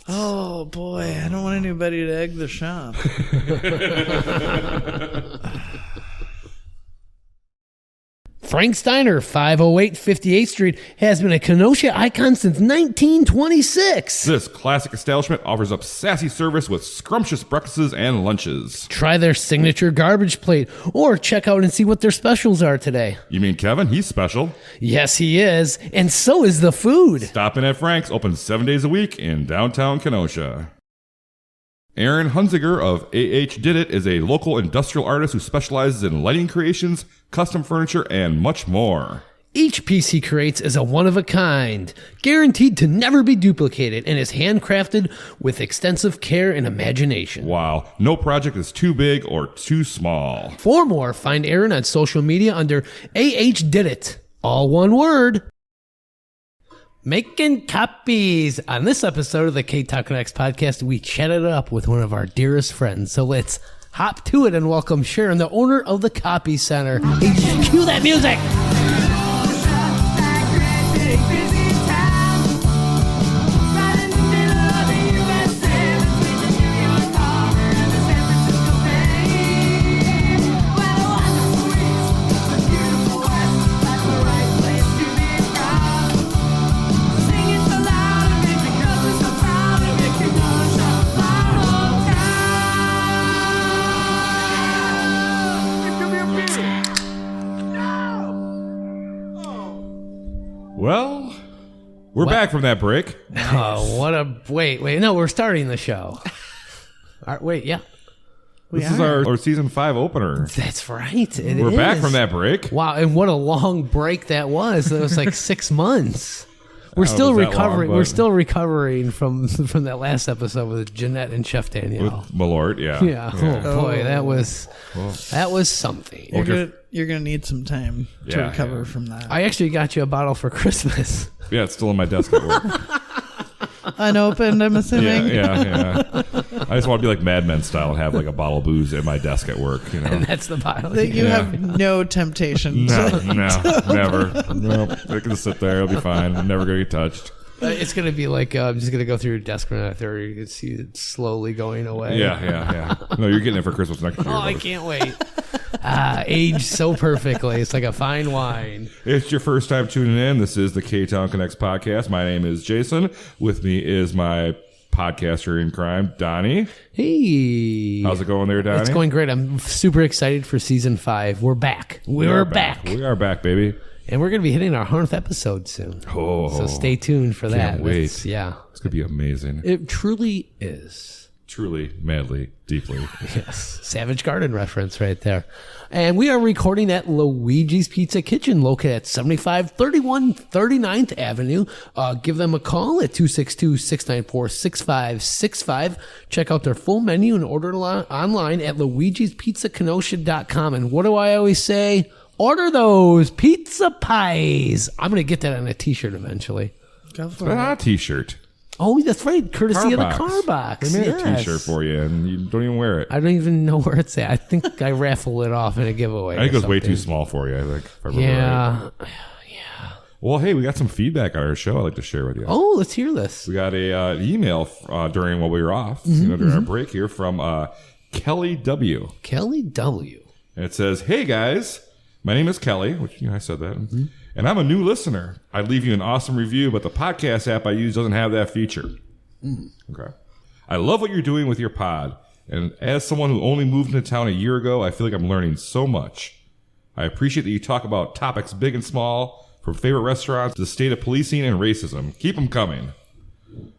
Oh, boy. I don't want anybody to egg the shop. Frank's Diner, 508 58th Street, has been a Kenosha icon since 1926. This classic establishment offers up sassy service with scrumptious breakfasts and lunches. Try their signature garbage plate or check out and see what their specials are today. You mean Kevin? He's special. Yes, he is. And so is the food. Stop in at Frank's, open 7 days a week in downtown Kenosha. Aaron Hunziger of AH Did It is a local industrial artist who specializes in lighting creations, custom furniture, and much more. Each piece he creates is a one-of-a-kind, guaranteed to never be duplicated, and is handcrafted with extensive care and imagination. Wow, no project is too big or too small. For more, find Aaron on social media under AH Did It, all one word. Making copies. On this episode of the Ktown Connects podcast, we chatted it up with one of our dearest friends. So let's hop to it and welcome Sharon, the owner of the Copy Center. Hey, cue that music. Well, we're back from that break. Oh, what a... Wait. No, we're starting the show. Wait, yeah. This is our season 5 opener. That's right. We're back from that break. Wow, and what a long break that was. It was like 6 months. We're still recovering. We're still recovering from that last episode with Jeanette and Chef Danielle. With Malort, yeah. Yeah. Oh boy, that was something. You're gonna need some time to recover from that. I actually got you a bottle for Christmas. Yeah, it's still in my desk at work. Unopened, I'm assuming. Yeah. I just want to be like Mad Men style and have like a bottle of booze at my desk at work, you know. And that's the bottle. That you have no temptation. No, never. Nope. I can just sit there. It'll be fine. I'm never going to get touched. It's going to be like, I'm just going to go through your desk right after you can see it slowly going away. Yeah. No, you're getting it for Christmas next year. Oh, I can't wait. Aged so perfectly. It's like a fine wine. It's your first time tuning in. This is the Ktown Connects podcast. My name is Jason. With me is my podcaster in crime, Donnie. Hey. How's it going there, Donnie? It's going great. I'm super excited for season 5. We're back. We're back. We are back, baby. And we're going to be hitting our 100th episode soon. Oh. So stay tuned for that. Can't wait. It's going to be amazing. It truly is. Truly, madly, deeply. Yes. Savage Garden reference right there. And we are recording at Luigi's Pizza Kitchen, located at 7531 39th Avenue. Give them a call at 262-694-6565. Check out their full menu and order online at luigispizzakenosha.com. And what do I always say? Order those pizza pies. I'm going to get that on a t-shirt eventually. Go for it. A t-shirt. Oh, that's right. Courtesy of the car box. They made a t-shirt for you, and you don't even wear it. I don't even know where it's at. I think I raffle it off in a giveaway. I think it was way too small for you. I think. If I remember right. Well, hey, we got some feedback on our show I'd like to share with you. Oh, let's hear this. We got an email during while we were off, during our break here from Kelly W. Kelly W. And it says, "Hey, guys. My name is Kelly," which I said that. Mm-hmm. "And I'm a new listener. I'd leave you an awesome review, but the podcast app I use doesn't have that feature. Okay. I love what you're doing with your pod. And as someone who only moved into town a year ago, I feel like I'm learning so much. I appreciate that you talk about topics big and small, from favorite restaurants to the state of policing and racism. Keep them coming.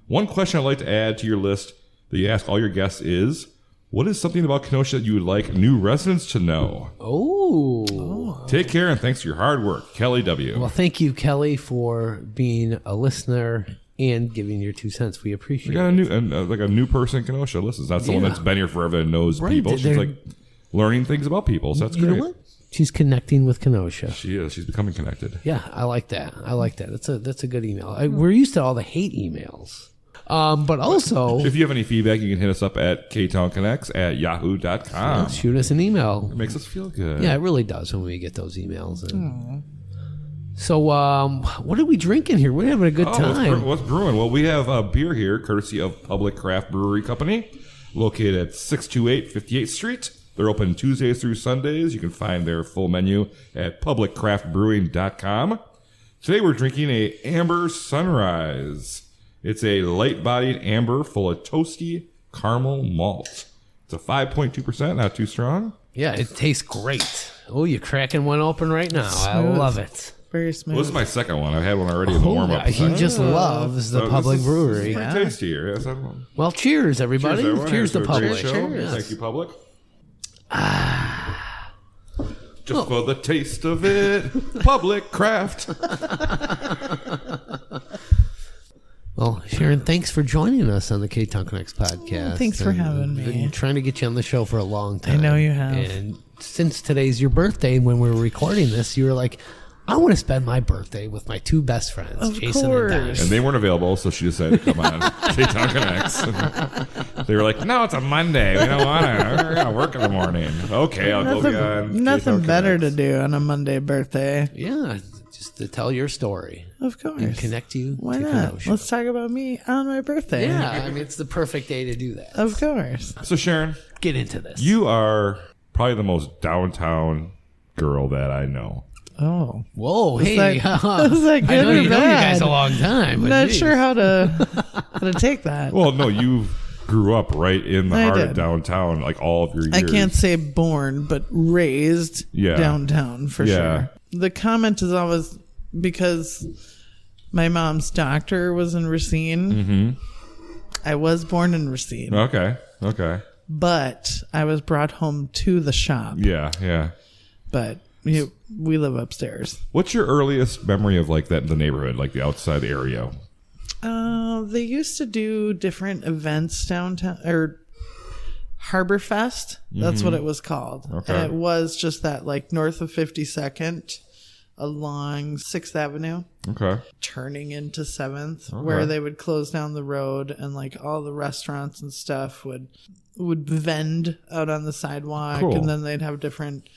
One question I'd like to add to your list that you ask all your guests is, what is something about Kenosha that you would like new residents to know?" Oh. Take care and thanks for your hard work, Kelly W. Well, thank you, Kelly, for being a listener and giving your 2 cents. We appreciate it. We got a new person in Kenosha listens. Not someone that's been here forever and knows people. She's like learning things about people. So that's great. You know what? She's connecting with Kenosha. She is. She's becoming connected. Yeah, I like that. That's a good email. We're used to all the hate emails. But also, if you have any feedback, you can hit us up at ktownconnects@yahoo.com. Shoot us an email. It makes us feel good. Yeah, it really does when we get those emails. So, what are we drinking here? We're having a good time. What's brewing? Well, we have beer here, courtesy of Public Craft Brewery Company, located at 628 58th Street. They're open Tuesdays through Sundays. You can find their full menu at publiccraftbrewing.com. Today we're drinking a Amber Sunrise. It's a light-bodied amber full of toasty caramel malt. It's a 5.2%, not too strong. Yeah, it tastes great. Oh, you're cracking one open right now. I love it. Very smooth. Well, this is my second one. I've had one already in the warm-up. He just loves the Public Brewery. It's pretty tasty here. Yes, Well, cheers, everybody. Cheers to Public. Cheers. Thank you, Public. Just for the taste of it, Public Craft. Well, Sharon, thanks for joining us on the Ktown Connects podcast. Thanks for having me. Been trying to get you on the show for a long time. I know you have. And since today's your birthday, when we were recording this, you were like, I want to spend my birthday with my two best friends, Of Jason course. and Don. And they weren't available, so she decided to come on Ktown Connects. They were like, no, it's a Monday. We don't want to. We're going to work in the morning. Okay, I'll go be on Nothing Ktown better Connects. to do on a Monday birthday. Yeah, just to tell your story Of course. and connect you Why to not? Kenosha. Let's talk about me on my birthday. Yeah, I mean, it's the perfect day to do that. Of course. So, Sharon, Get into this. you are probably the most downtown girl that I know. Oh. Whoa, hey. that- is that I good know or you know you guys bad? a long time. But Not geez. sure how to take that. Well, no, you grew up right in the I heart of did. downtown, like all of your years. I can't say born, but raised Yeah. downtown for Yeah. sure. The comment is always because my mom's doctor was in Racine. Mm-hmm. I was born in Racine, Okay. but I was brought home to the shop. Yeah. But we live upstairs. What's your earliest memory of like that in the neighborhood, like the outside area? They used to do different events downtown, or Harbor Fest. That's what it was called. Okay. And it was just that, like, north of 52nd along 6th Avenue, Okay. turning into 7th, where they would close down the road and, like, all the restaurants and stuff would vend out on the sidewalk. Cool. And then they'd have different...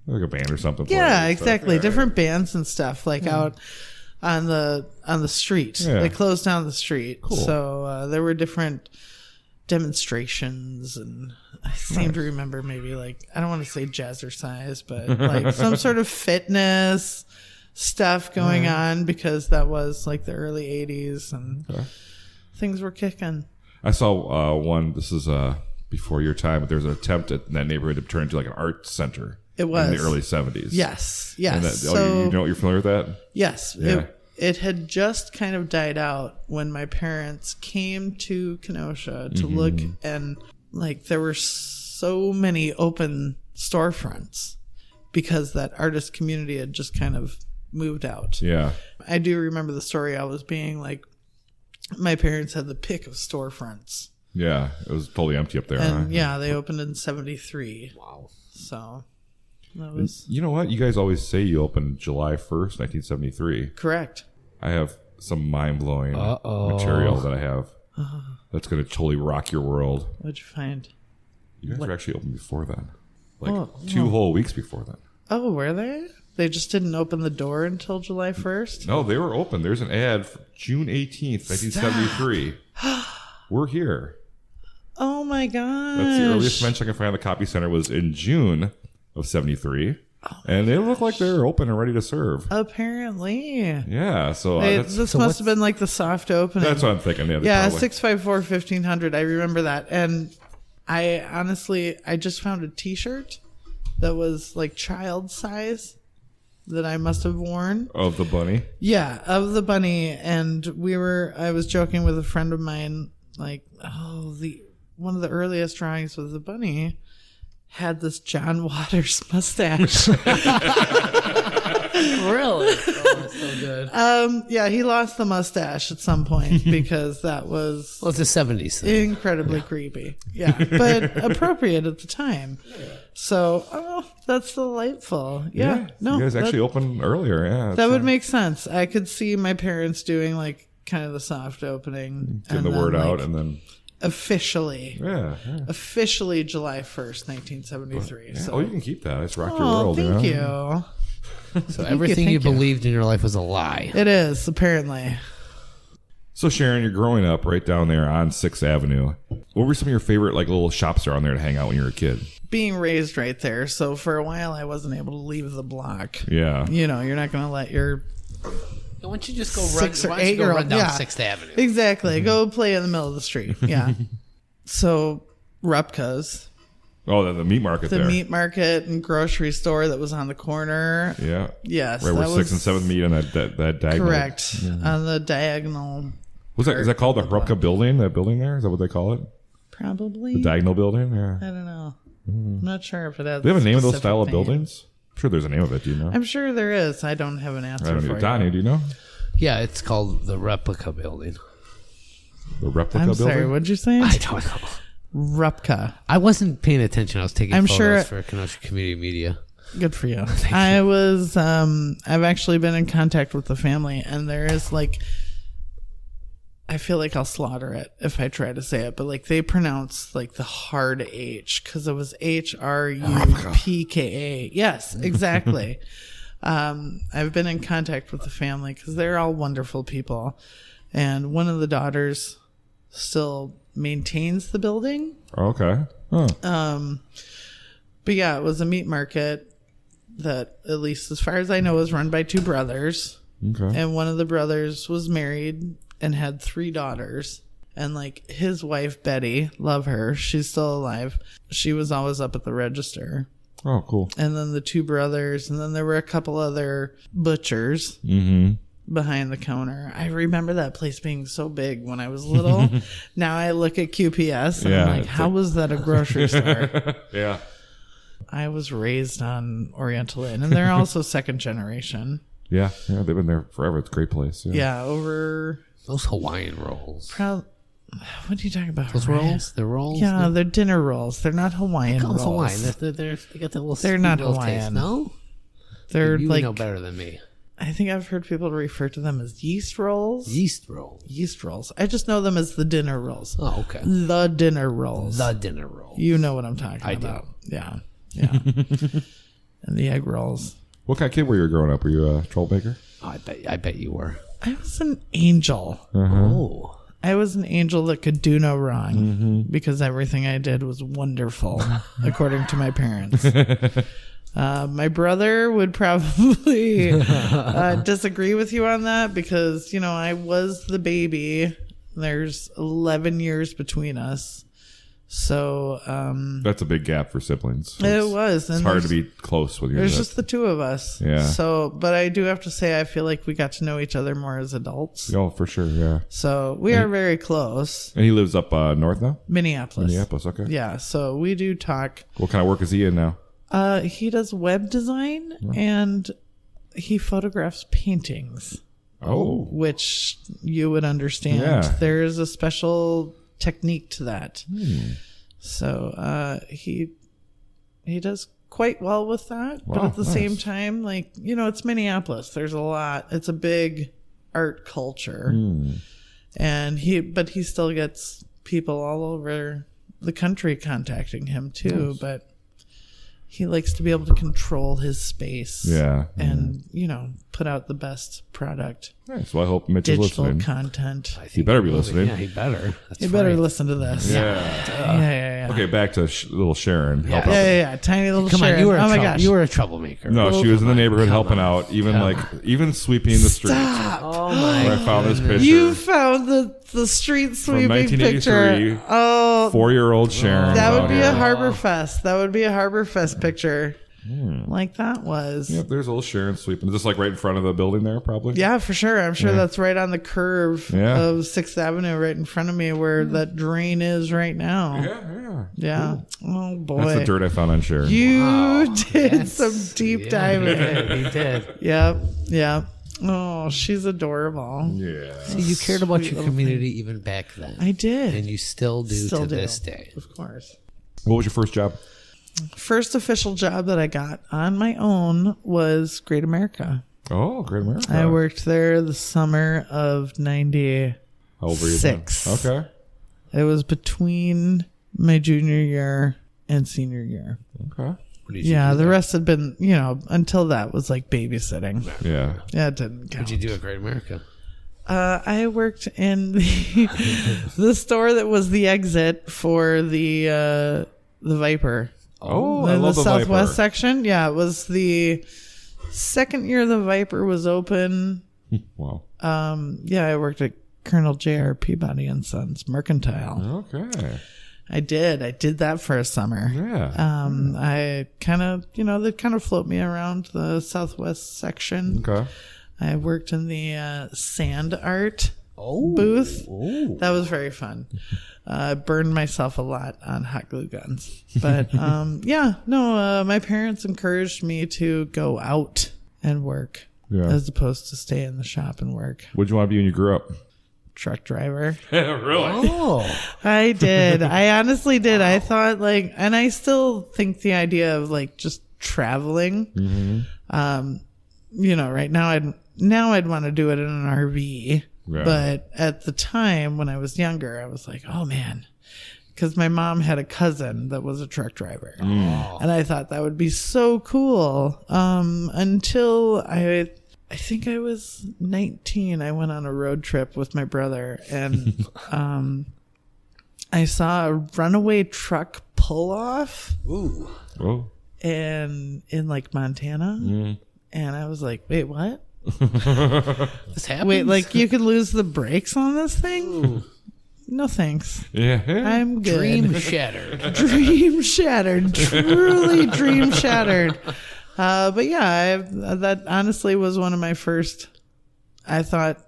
Like a band or something. Yeah, playing and stuff. exactly. Yeah, Different bands and stuff, like out on the street. Yeah. They closed down the street. Cool. So there were different demonstrations, and I seem to remember maybe, like, I don't want to say jazzercise, but like some sort of fitness stuff going on, because that was like the early 80s and things were kicking. I saw one, this is before your time, but there was an attempt at that neighborhood to turn into like an art center. It was. In the early 70s. Yes. And that, So you know, you're familiar with that? yes, Yeah. it had just kind of died out when my parents came to Kenosha to look, and like there were so many open storefronts because that artist community had just kind of moved out. Yeah. I do remember the story always being like my parents had the pick of storefronts. Yeah. It was totally empty up there. And huh? they opened in 73. Wow. So that was You know what? You guys always say you opened July 1st, 1973. correct. I have some mind-blowing material that I have that's going to totally rock your world. What'd you find? You guys were actually open before then. Like 2 whole weeks before then. Oh, were they? They just didn't open the door until July 1st? No, they were open. There's an ad for June 18th, 1973. We're here. Oh my gosh. That's the earliest mention I can find of the copy center was in June of 73. And they look like they're open and ready to serve. Apparently. Yeah, so This must have been like the soft opening. that's what I'm thinking. Yeah, probably. 654-1500. I remember that. And I just found a t-shirt that was like child size that I must have worn. Of the bunny. Yeah, of the bunny. And I was joking with a friend of mine, like, one of the earliest drawings with the bunny had this John Waters mustache. Really? Oh, that's so good. Yeah, he lost the mustache at some point because that was Well, it's a 70s thing. incredibly creepy. Yeah, but appropriate at the time. So, that's delightful. Yeah, no, You guys actually opened earlier. Yeah. that would make sense. I could see my parents doing like kind of the soft opening, Getting the and word then, out like, and then. officially Yeah. July 1st, 1973. Yeah. So, Oh, you can keep that. It's rocked your world. thank you know? you. So everything you believed in your life was a lie. It is, apparently. So Sharon, you're growing up right down there on 6th Avenue. What were some of your favorite like little shops around there to hang out when you were a kid? Being raised right there, so for a while I wasn't able to leave the block. Yeah. You know, you're not going to let your Why don't you just go 6 or 8 year old run down 6th Avenue? Exactly. Go play in the middle of the street. Yeah. So Rupka's. Oh, the meat market The there. meat market and grocery store that was on the corner. Yeah. Yes. Right where 6th and 7th meet on that diagonal. Correct. On the diagonal. Is that called the Rupka building? That building there? Is that what they call it? Probably. The diagonal building? Yeah. I don't know. I'm not sure if it has. Do they have a name of those specific style of name. buildings? I'm sure there's a name of it. Do you know? I'm sure there is. I don't have an answer I don't for know. you. Donnie, do you know? Yeah, it's called the Replica Building. The replica I'm building? sorry. What'd you say? I don't know. Rupka. I wasn't paying attention. I was taking I'm photos sure- for Kenosha Community Media. Good for you. I was. I've actually been in contact with the family, and there is like. I feel like I'll slaughter it if I try to say it, but like they pronounce like the hard H because it was HRUPKA. Yes, exactly. I've been in contact with the family because they're all wonderful people, and one of the daughters still maintains the building. Okay. Huh. But yeah, it was a meat market that, at least as far as I know, was run by 2 brothers, Okay. and one of the brothers was married and had 3 daughters. And like his wife, Betty, love her. She's still alive. She was always up at the register. Oh, cool. And then the 2 brothers. And then there were a couple other butchers behind the counter. I remember that place being so big when I was little. Now I look at QPS and I'm like, how was that a grocery store? Yeah. I was raised on Oriental Inn. And they're also second generation. Yeah. Yeah. They've been there forever. It's a great place. Yeah. Yeah, over... Those Hawaiian rolls. What are you talking about? Those Ryan? rolls? The rolls? Yeah, they're dinner rolls. They're not Hawaiian Call rolls. them Hawaiian. They got that little They're not little Hawaiian. taste. No? They're You like, know better than me. I think I've heard people refer to them as yeast rolls. Yeast roll. Yeast rolls. I just know them as the dinner rolls. Oh, okay. The dinner rolls. The dinner roll. You know what I'm talking I about. Yeah. Yeah. And the egg rolls. What kind of kid were you growing up? Were you a troublemaker? Oh, I bet you were. I was an angel. Oh. I was an angel that could do no wrong because everything I did was wonderful, according to my parents. My brother would probably disagree with you on that because, you know, I was the baby. There's 11 years between us. So That's a big gap for siblings. it was. It's hard to be close with your There's just the 2 of us. Yeah. So, but I do have to say, I feel like we got to know each other more as adults. Oh, for sure. Yeah. So we are very close. And he lives up north now? Minneapolis. Minneapolis. Okay. Yeah. So we do talk. What kind of work is he in now? He does web design and he photographs paintings. Oh. Which you would understand. Yeah. There is a special technique to that. So he does quite well with that. But Wow, at the nice. same time, like, you know, it's Minneapolis. There's a lot. It's a big art culture. And he still gets people all over the country contacting him too. Nice. But he likes to be able to control his space. Yeah. And, you know, put out the best product. Nice. Well, I hope Mitch is Digital listening. content. He better be listening. Yeah, he better. That's You better right. listen to this. Yeah. Okay, back to little Sharon. Help out. Yeah. Tiny little Come on, Sharon. you were Oh my gosh. you were a troublemaker. No, she was in the neighborhood come helping on. out, even sweeping the streets. Oh Where I my! found this picture. You found the street sweeping 1983. picture. Oh, 4-year-old Sharon. that would out be here. a Harbor Fest. That would be a Harbor Fest picture. Like that was. Yep, there's a little Sharon sweeping. Is this like right in front of the building there, probably? Yeah, for sure. I'm sure that's right on the curve of 6th Avenue right in front of me where that drain is right now. Yeah. Oh, boy. That's the dirt I found on Sharon. You did some deep diving. He did. Yep. Oh, she's adorable. Yeah. See, you cared about Sweet your little community even back then. I did. And you still do to this day. Of course. What was your first job? First official job that I got on my own was Great America. Oh, Great America. I worked there the summer of 96. How old were you then? Okay. It was between my junior year and senior year. Okay. What did you Yeah, do the there? rest had been, until that was like babysitting. Yeah. Yeah, it didn't count. What'd you do at Great America? I worked in the store that was the exit for the Viper. Oh, I in love the the Southwest Viper. section. Yeah, it was the second year the Viper was open. Wow. Yeah, I worked at Colonel J.R. Peabody and Sons Mercantile. Okay. I did that for a summer. Yeah. I kind of, they kind of float me around the Southwest section. Okay. I worked in the sand art Oh. booth. Oh. That was very fun. I burned myself a lot on hot glue guns. But my parents encouraged me to go out and work as opposed to stay in the shop and work. What'd you want to be when you grew up? Truck driver. Really? Oh. I did. I honestly did. I thought and I still think the idea of just traveling, right now I'd want to do it in an RV. Yeah. But at the time when I was younger, I was like, oh man, because my mom had a cousin that was a truck driver. And I thought that would be so cool. Until I think I was 19, I went on a road trip with my brother and I saw a runaway truck pull off Ooh. Oh. and in Montana. And I was like, wait, what? This happens? Wait, you could lose the brakes on this thing? Ooh. No thanks. Yeah. I'm good. Dream shattered. Dream shattered. Truly dream shattered. But yeah, that honestly was one of my first. I thought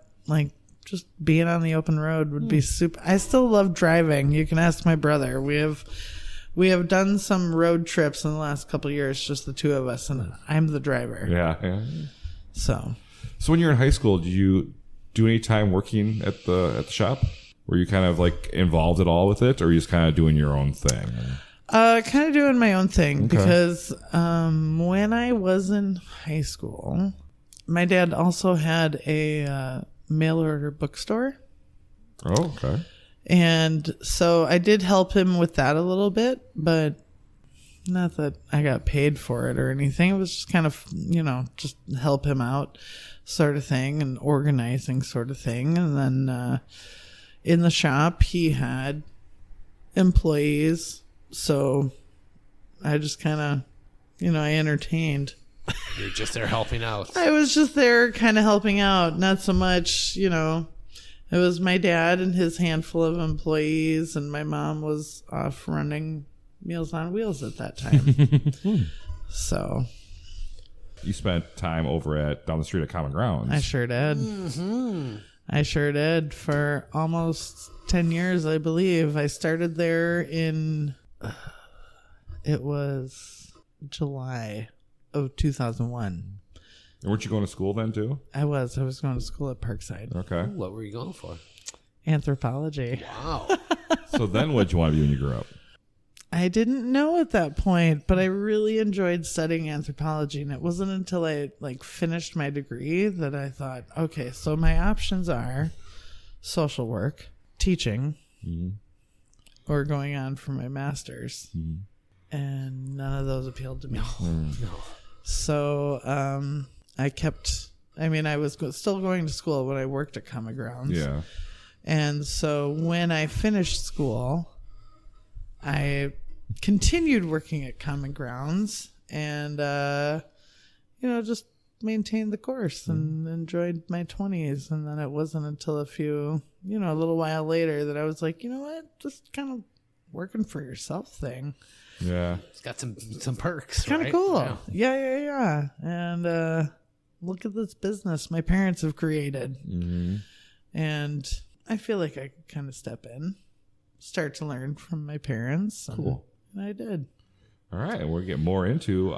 just being on the open road would be super. I still love driving. You can ask my brother. We have done some road trips in the last couple of years, just the two of us, and I'm the driver. Yeah. So when you were in high school, did you do any time working at the shop? Were you kind of involved at all with it, or were you just kind of doing your own thing? Kind of doing my own thing because when I was in high school, my dad also had a mail order bookstore. Oh, okay. And so I did help him with that a little bit, but not that I got paid for it or anything. It was just kind of, just help him out sort of thing and organizing sort of thing. And then in the shop, he had employees. So I just kind of, I entertained. You're just there helping out. I was just there kind of helping out. Not so much, it was my dad and his handful of employees, and my mom was off running Meals on Wheels at that time. So You spent time over down the street at Common Grounds. I sure did. I sure did for almost 10 years, I believe. I started there in, it was July of 2001. And weren't you going to school then too? I was going to school at Parkside. Okay. What were you going for? Anthropology. Wow. So then what'd you want to be when you grew up? I didn't know at that point, but I really enjoyed studying anthropology. And it wasn't until I finished my degree that I thought, okay, so my options are social work, teaching, or going on for my master's. And none of those appealed to me. No. So I was still going to school when I worked at Common Grounds. Yeah. And so when I finished school, I continued working at Common Grounds and, just maintained the course and enjoyed my 20s. And then it wasn't until a little while later that I was like, you know what, just kind of working for yourself thing. Yeah. It's got some perks. Kind of cool. Yeah. And look at this business my parents have created. And I feel like I could kind of step in, start to learn from my parents. Cool. And I did. All right. And we'll get more into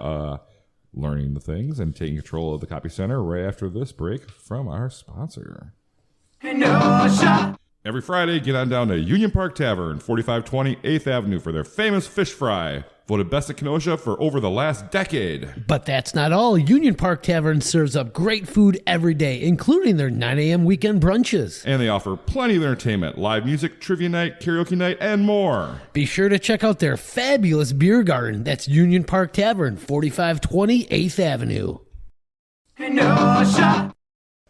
learning the things and taking control of the Copy Center right after this break from our sponsor. Kenosha. Every Friday, get on down to Union Park Tavern, 4520 8th Avenue for their famous fish fry, Voted best in Kenosha for over the last decade. But that's not all. Union Park Tavern serves up great food every day, including their 9 a.m. weekend brunches. And they offer plenty of entertainment, live music, trivia night, karaoke night, and more. Be sure to check out their fabulous beer garden. That's Union Park Tavern, 4520 8th Avenue. Kenosha.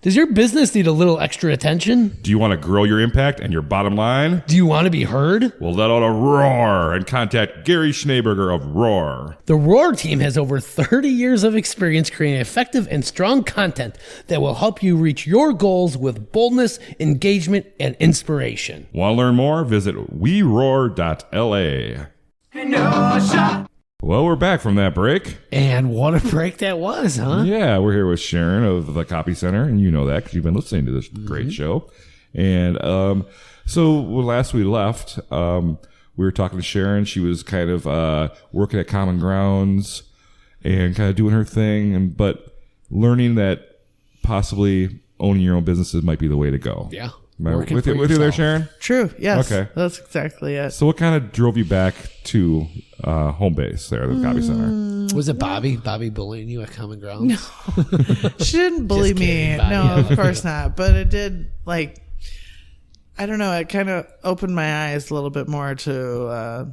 Does your business need a little extra attention? Do you want to grow your impact and your bottom line? Do you want to be heard? Well, let out a roar and contact Gary Schneeberger of Roar. The Roar team has over 30 years of experience creating effective and strong content that will help you reach your goals with boldness, engagement, and inspiration. Want to learn more? Visit weroar.la. Kenosha. Well, we're back from that break. And what a break that was, huh? Yeah, we're here with Sharon of the Copy Center, and you know that because you've been listening to this great show. And so last we left, we were talking to Sharon. She was kind of working at Common Grounds and kind of doing her thing, but learning that possibly owning your own businesses might be the way to go. Yeah. Am I with you there, Sharon? True. Yes. Okay. That's exactly it. So what kind of drove you back to home base there at the Copy Center? Was it Bobby? Bobby bullying you at Common Ground? No. She didn't bully Just kidding, me. Bobby. No, of course not. But it did, I don't know, it kind of opened my eyes a little bit more to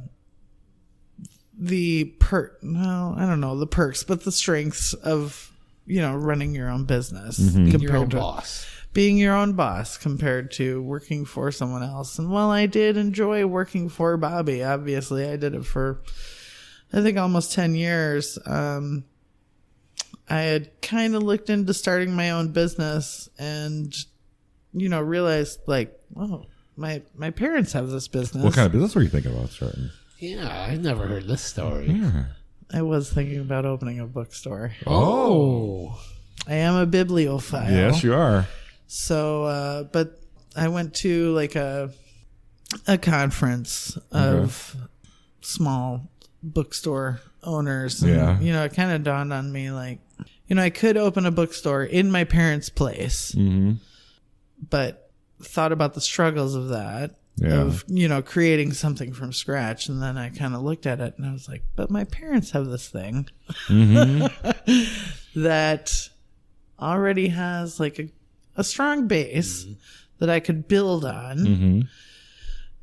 the the perks, but the strengths of, running your own business. Your own boss. Being your own boss compared to working for someone else. And while I did enjoy working for Bobby, obviously I did it for, I think, almost 10 years. I had kind of looked into starting my own business and, realized my parents have this business. What kind of business were you thinking about starting? Yeah, I've never heard this story. Yeah. I was thinking about opening a bookstore. Oh. I am a bibliophile. Yes, you are. So, but I went to a conference of small bookstore owners. And, Yeah. It kind of dawned on me I could open a bookstore in my parents' place, but thought about the struggles of that, of, creating something from scratch. And then I kind of looked at it and I was like, but my parents have this thing that already has a strong base that I could build on.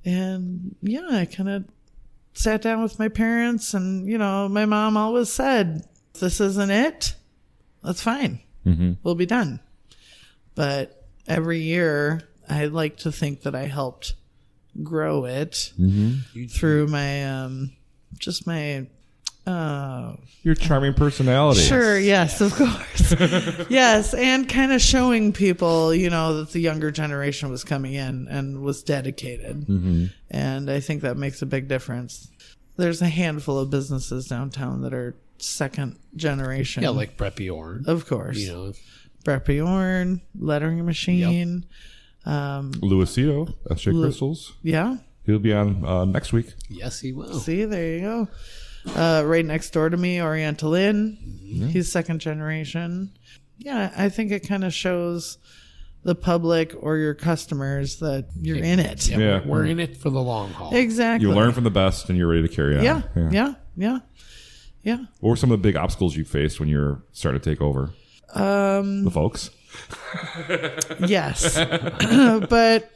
And I kind of sat down with my parents and, my mom always said, if this isn't it, that's fine. We'll be done. But every year I like to think that I helped grow it through my, Your charming personality. Sure, yes, of course. Yes, and kind of showing people, that the younger generation was coming in and was dedicated. And I think that makes a big difference. There's a handful of businesses downtown that are second generation. Yeah, like Brett Bjorn. Of course. Brett Bjorn, Lettering Machine. Luisito, SJ Crystals. Yeah. He'll be on next week. Yes, he will. See, there you go. Right next door to me, Oriental Inn. He's second generation. Yeah, I think it kind of shows the public or your customers that you're in it. Yeah, we're in it for the long haul. Exactly. You learn from the best and you're ready to carry on. Yeah. What were some of the big obstacles you faced when you were starting to take over? The folks? Yes. But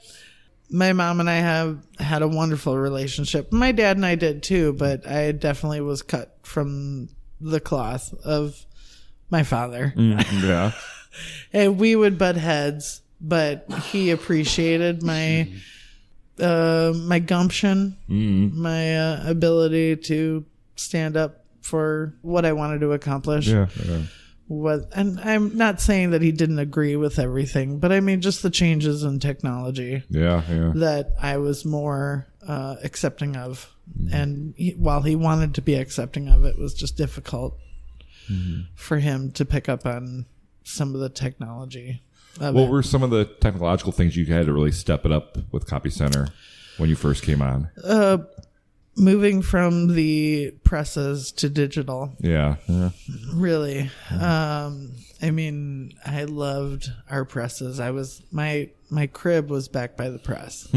my mom and I have had a wonderful relationship. My dad and I did too, but I definitely was cut from the cloth of my father. Yeah. And we would butt heads, but he appreciated my my gumption, my ability to stand up for what I wanted to accomplish. Yeah. And I'm not saying that he didn't agree with everything, but I mean just the changes in technology that I was more accepting of. And while he wanted to be accepting of it, was just difficult for him to pick up on some of the technology. What were some of the technological things you had to really step it up with Copy Center when you first came on? Moving from the presses to digital. Yeah. Really. I mean, I loved our presses. My crib was backed by the press.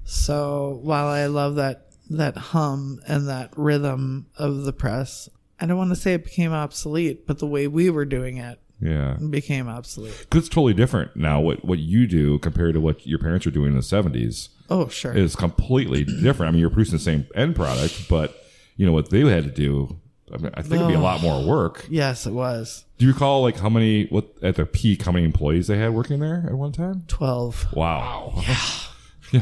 So while I love that hum and that rhythm of the press. I don't want to say it became obsolete, but the way we were doing it became obsolete. Because it's totally different now. What you do compared to what your parents were doing in the 70s. Oh, sure. Is completely different. I mean, you're producing the same end product, but you know what they had to do. I mean, I think it'd be a lot more work. Yes, it was. Do you recall like how many at their peak, how many employees they had working there at one time? 12. Wow. Yeah.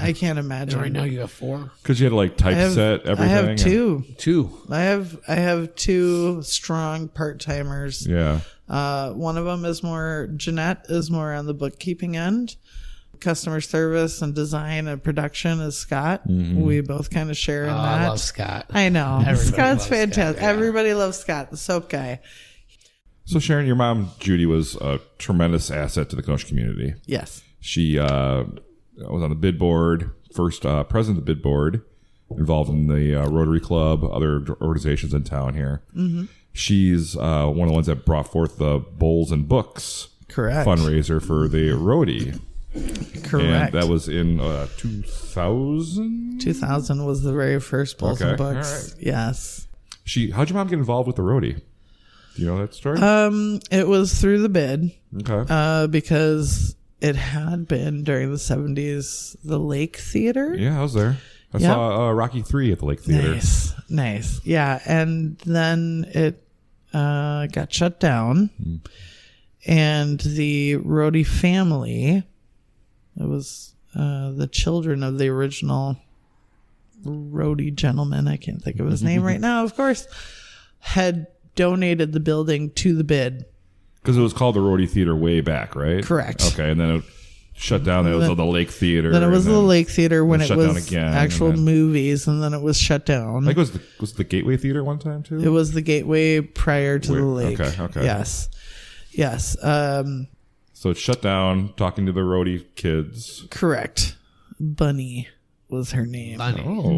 I can't imagine. Right now you have 4. Because you had to like typeset everything. I have 2. 2. I have 2 strong part-timers. Yeah. One of them is more, Jeanette is more on the bookkeeping end. Customer service and design and production is Scott. We both kind of share in that. I love Scott. I know. Everybody Scott's loves fantastic. Scott, yeah. Everybody loves Scott, the soap guy. So Sharon, your mom, Judy, was a tremendous asset to the Kenosha community. Yes. She was on the bid board, first president of the bid board, involved in the Rotary Club, other organizations in town here. She's one of the ones that brought forth the Bowls and Books fundraiser for the Roadie. Correct. And that was in 2000? 2000 was the very first Bowls and Books. All right. Yes. How'd your mom get involved with the Roadie? Do you know that story? It was through the bid. Okay. Because it had been during the 70s, the Lake Theater. Yeah, I was there. I saw Rocky 3 at the Lake Theater. Nice. Yeah. And then it got shut down. And the Roadie family, it was the children of the original Roadie gentleman, I can't think of his name right now, of course, had donated the building to the bid. Because it was called the Roadie Theater way back, right? Correct. Okay, and then it shut down. It was the Lake Theater. Then it was the Lake Theater when it was again, actual movies, and then it was shut down. I think it was the Gateway Theater one time too? It was the Gateway prior to the Lake. Okay. Yes. So it's shut down, talking to the Roadie kids. Correct. Bunny was her name.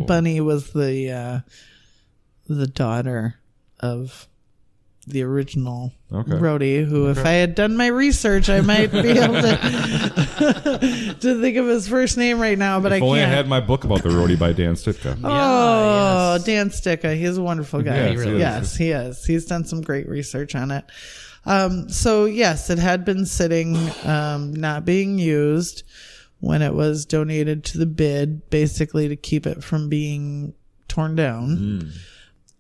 Bunny Was the daughter of the original Roadie, who if I had done my research, I might be able to think of his first name right now, but I can't. If only I had my book about the Roadie by Dan Stitka. Oh, yes. Dan Stitka. He's a wonderful guy. Yeah, he is. He's done some great research on it. So yes, it had been sitting, not being used when it was donated to the bid, basically to keep it from being torn down.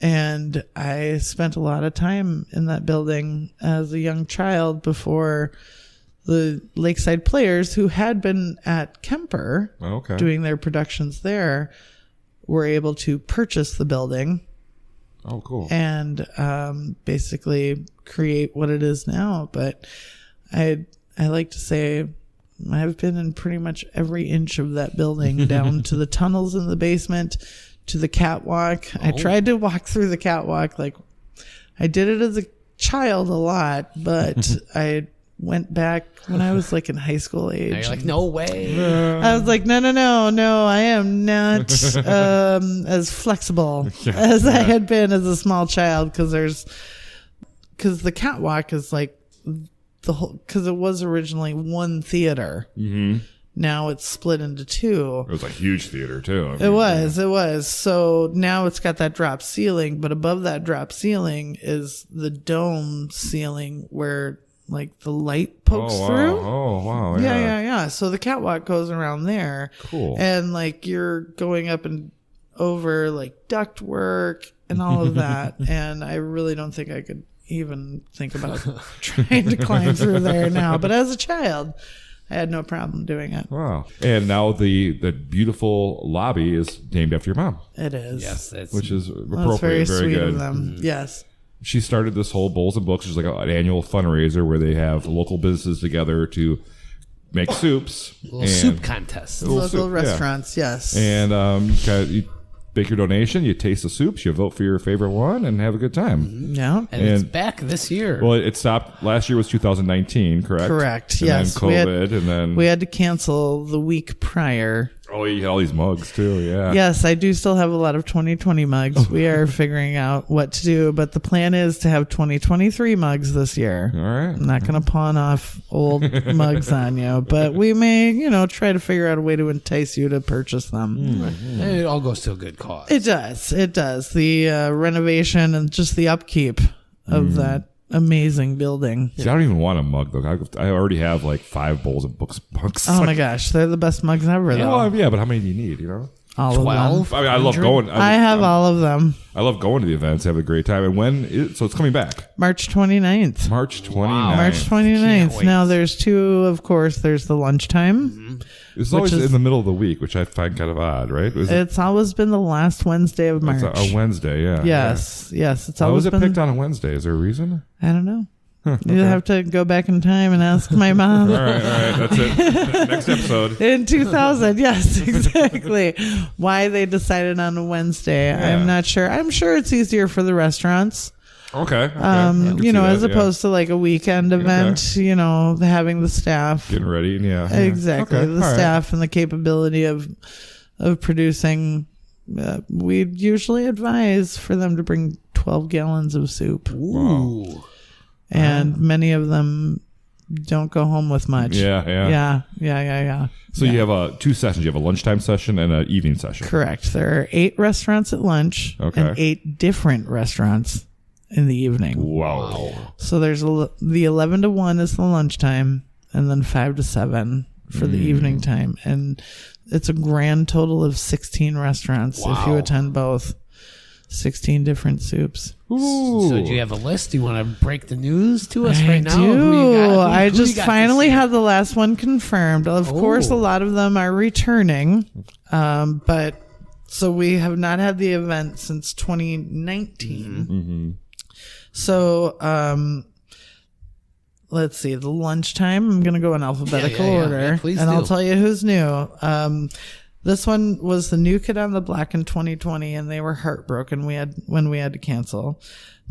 And I spent a lot of time in that building as a young child before the Lakeside Players, who had been at Kemper doing their productions there, were able to purchase the building. Oh, cool. And basically create what it is now. But I like to say I've been in pretty much every inch of that building, down to the tunnels in the basement, to the catwalk. I tried to walk through the catwalk. Like, I did it as a child a lot, but I went back when I was like in high school age. Now you're like, no way. I was like, no, I am not as flexible as I had been as a small child, because the catwalk is like because it was originally one theater. Now it's split into 2. It was a huge theater too. I mean, it was. So now it's got that drop ceiling, but above that drop ceiling is the dome ceiling where like the light pokes through. Oh, wow. Yeah. So the catwalk goes around there. Cool. And like you're going up and over like duct work and all of that. And I really don't think I could even think about trying to climb through there now. But as a child, I had no problem doing it. Wow. And now the beautiful lobby is named after your mom. It is. Yes. Which is appropriate. That's very very sweet good. of them. Yes. She started this whole Bowls and Books, which is like an annual fundraiser where they have local businesses together to make soups. Soup contest. Local restaurants, yes. And you make your donation, you taste the soups, you vote for your favorite one, and have a good time. Yeah. And it's back this year. Well, it stopped. Last year was 2019, correct? Correct, and yes. Then COVID, and then... We had to cancel the week prior Oh, you got all these mugs too. Yeah. Yes, I do still have a lot of 2020 mugs. We are figuring out what to do, but the plan is to have 2023 mugs this year. All right. I'm not going to pawn off old mugs on you, but we may, try to figure out a way to entice you to purchase them. It all goes to a good cause. It does. It does. The renovation and just the upkeep of that amazing building. See, I don't even want a mug though. I already have like 5 bowls of mugs. Oh my gosh, they're the best mugs ever, though. Well, yeah, but how many do you need? All 12? of them. I mean, I love going. I have all of them. I love going to the events. Have a great time. And so it's coming back. March 29th. March 29th. March 29th. Now there's 2, of course. There's the lunchtime. It's always in the middle of the week, which I find kind of odd, right? It's always been the last Wednesday of March. It's a Wednesday, yeah. Yes. It's Why always was it been picked on a Wednesday? Is there a reason? I don't know. You have to go back in time and ask my mom. All right. That's it. Next episode. In 2000, yes, exactly. Why they decided on a Wednesday, I'm not sure. I'm sure it's easier for the restaurants. Okay. As opposed to like a weekend event, having the staff. Getting ready, Exactly. Okay. The staff and the capability of producing. We'd usually advise for them to bring 12 gallons of soup. Ooh. And many of them don't go home with much. Yeah. So you have 2 sessions. You have a lunchtime session and an evening session. Correct. There are 8 restaurants at lunch and 8 different restaurants in the evening. Wow. So there's the 11 to 1 is the lunchtime, and then 5 to 7 for the evening time. And it's a grand total of 16 restaurants if you attend both. 16 different soups. Ooh. So do you have a list? Do you want to break the news to us right now? Do. I just finally have the last one confirmed. Of course, a lot of them are returning. But so we have not had the event since 2019. Mm-hmm. So, let's see, the lunchtime. I'm going to go in alphabetical order. Yeah, please and do. I'll tell you who's new. This one was the new Kid on the Block in 2020, and they were heartbroken when we had to cancel.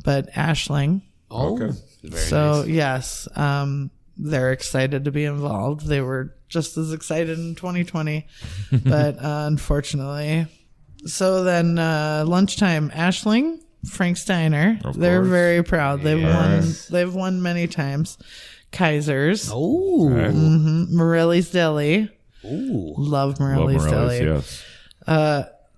But Ashling. Oh, okay. So, yes, they're excited to be involved. They were just as excited in 2020, but unfortunately. So then lunchtime, Ashling, Frank Steiner. They're very proud. They've won many times. Kaiser's. Oh. Morelli's Deli. Ooh. Love Morelli's Deli. Yes.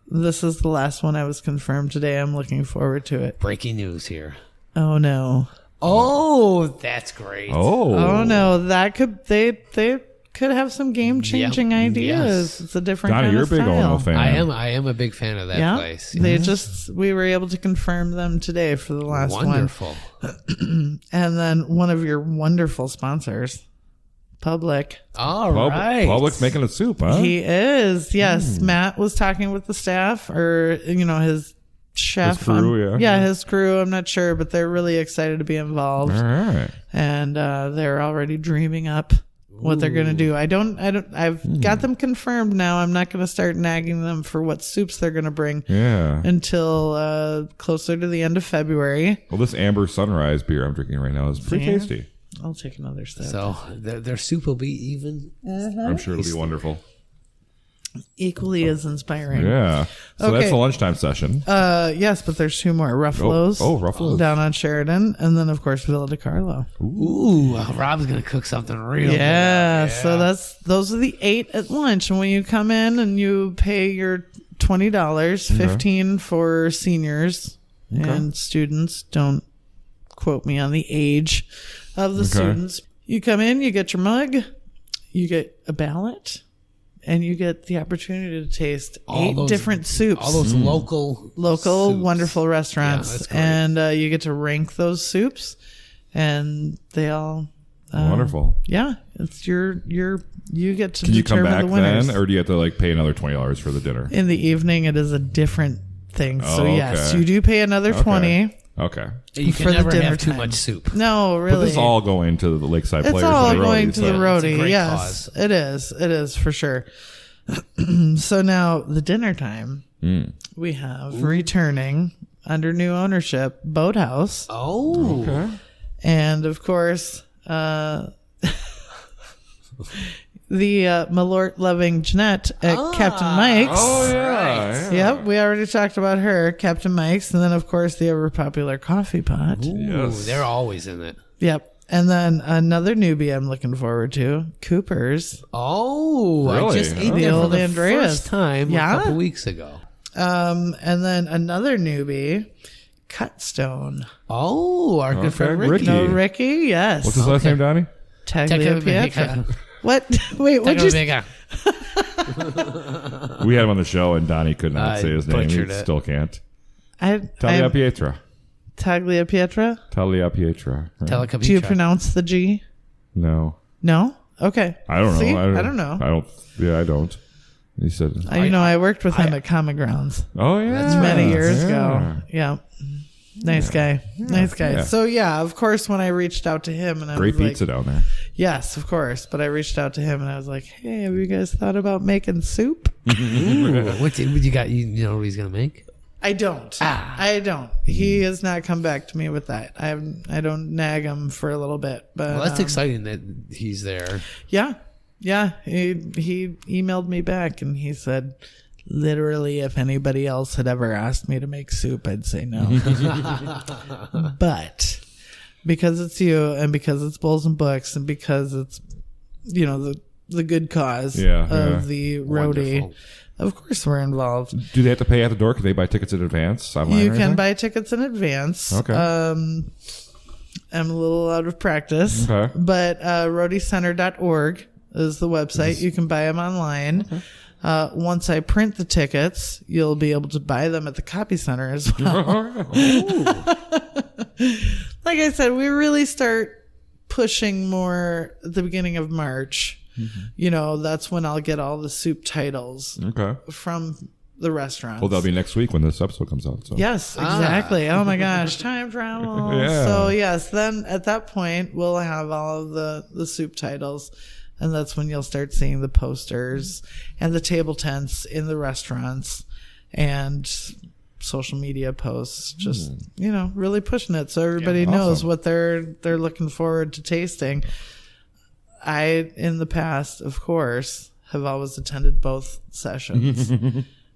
This is the last one I was confirmed today. I'm looking forward to it. Breaking news here. Oh no. Oh, that's great. Oh no. That they could have some game changing ideas. Yes. It's a different Donnie, kind you're of a big style. Ono fan. I am a big fan of that place. We were able to confirm them today for the last Wonderful. one. And then one of your wonderful sponsors, Public. All right. Public's making a soup, huh? He is. Yes. Matt was talking with the staff or, his chef. His crew, his crew. I'm not sure, but they're really excited to be involved. All right. And they're already dreaming up what they're going to do. I've got them confirmed now. I'm not going to start nagging them for what soups they're going to bring until closer to the end of February. Well, this Amber Sunrise beer I'm drinking right now is pretty tasty. I'll take another step. So their soup will be even. I'm sure it'll be wonderful. Equally as inspiring. Yeah. So that's the lunchtime session. Yes, but there's 2 more. Ruffalo's. Oh, Ruffalo's. Down on Sheridan. And then, of course, Villa de Carlo. Ooh, Rob's going to cook something real good. Yeah. So those are the 8 at lunch. And when you come in and you pay your $20, $15 for seniors and students, don't quote me on the age of the students. You come in, you get your mug, you get a ballot, and you get the opportunity to taste 8 different soups. All those local soups. Wonderful restaurants. Yeah, that's great. And you get to rank those soups, and they all wonderful. Yeah, it's you get to Can you come determine back the winners. then, or do you have to pay another $20 for the dinner? In the evening, it is a different thing. So okay. yes, you do pay another $20. Okay. You for can the never dinner have too time. much soup. No, really. But this is all going to the Lakeside Players. It's all and the going roadies, to the so- roadie. It's a great Yes, cause. it is. It is for sure. So now the dinner time, we have returning under new ownership, Boathouse. Oh. Okay. And of course, the Malort-loving Jeanette at Captain Mike's. Oh, yeah. Yep, we already talked about her, Captain Mike's. And then, of course, the ever-popular Coffee Pot. Ooh, Yes. they're always in it. Yep. And then another newbie I'm looking forward to, Cooper's. Oh, Really? I just ate The there for old the Andreas. first time Yeah? a couple weeks ago. And then another newbie, Cutstone. Oh, our good friend Ricky. Ricky. No, Ricky? Yes. What's his last name, Donnie? Tagliapietra. What? Wait, what'd you say? We had him on the show, and Donnie could not I say his name. He butchered it. still can't. Tagliapietra. Tagliapietra. Tagliapietra. Right? Do you pronounce the G? No. No? Okay. I don't know. See? I don't know. I don't. Yeah, I don't. He said. I worked with him at Common Grounds Oh yeah. many years Yeah. ago. Yeah. Nice guy. Nice guy. Yeah. So yeah, of course, when I reached out to him and I Great was like, pizza down there. yes, of course. But I reached out to him and I was like, hey, have you guys thought about making soup? Ooh, what you got? You know what he's gonna make? I don't. I don't. He has not come back to me with that. I don't nag him for a little bit, but Well, that's exciting that he's there. yeah. He emailed me back and he said, literally, if anybody else had ever asked me to make soup, I'd say no. But because it's you and because it's Bowls and Books and because it's, the good cause of the roadie, Wonderful. of course we're involved. Do they have to pay at the door? Can they buy tickets in advance online? You or can anything? buy tickets in advance. Okay. I'm a little out of practice. Okay. But ReCenter.org is the website. You can buy them online. Okay. Once I print the tickets, you'll be able to buy them at the Copy Center as well. Like I said, we really start pushing more at the beginning of March. Mm-hmm. That's when I'll get all the soup titles from the restaurants. Well, that'll be next week when this episode comes out. So. Yes, exactly. Oh my gosh, time travel. Yeah. So yes, then at that point we'll have all of the soup titles. And that's when you'll start seeing the posters and the table tents in the restaurants and social media posts. Just, really pushing it so everybody knows what they're looking forward to tasting. I, in the past, of course, have always attended both sessions.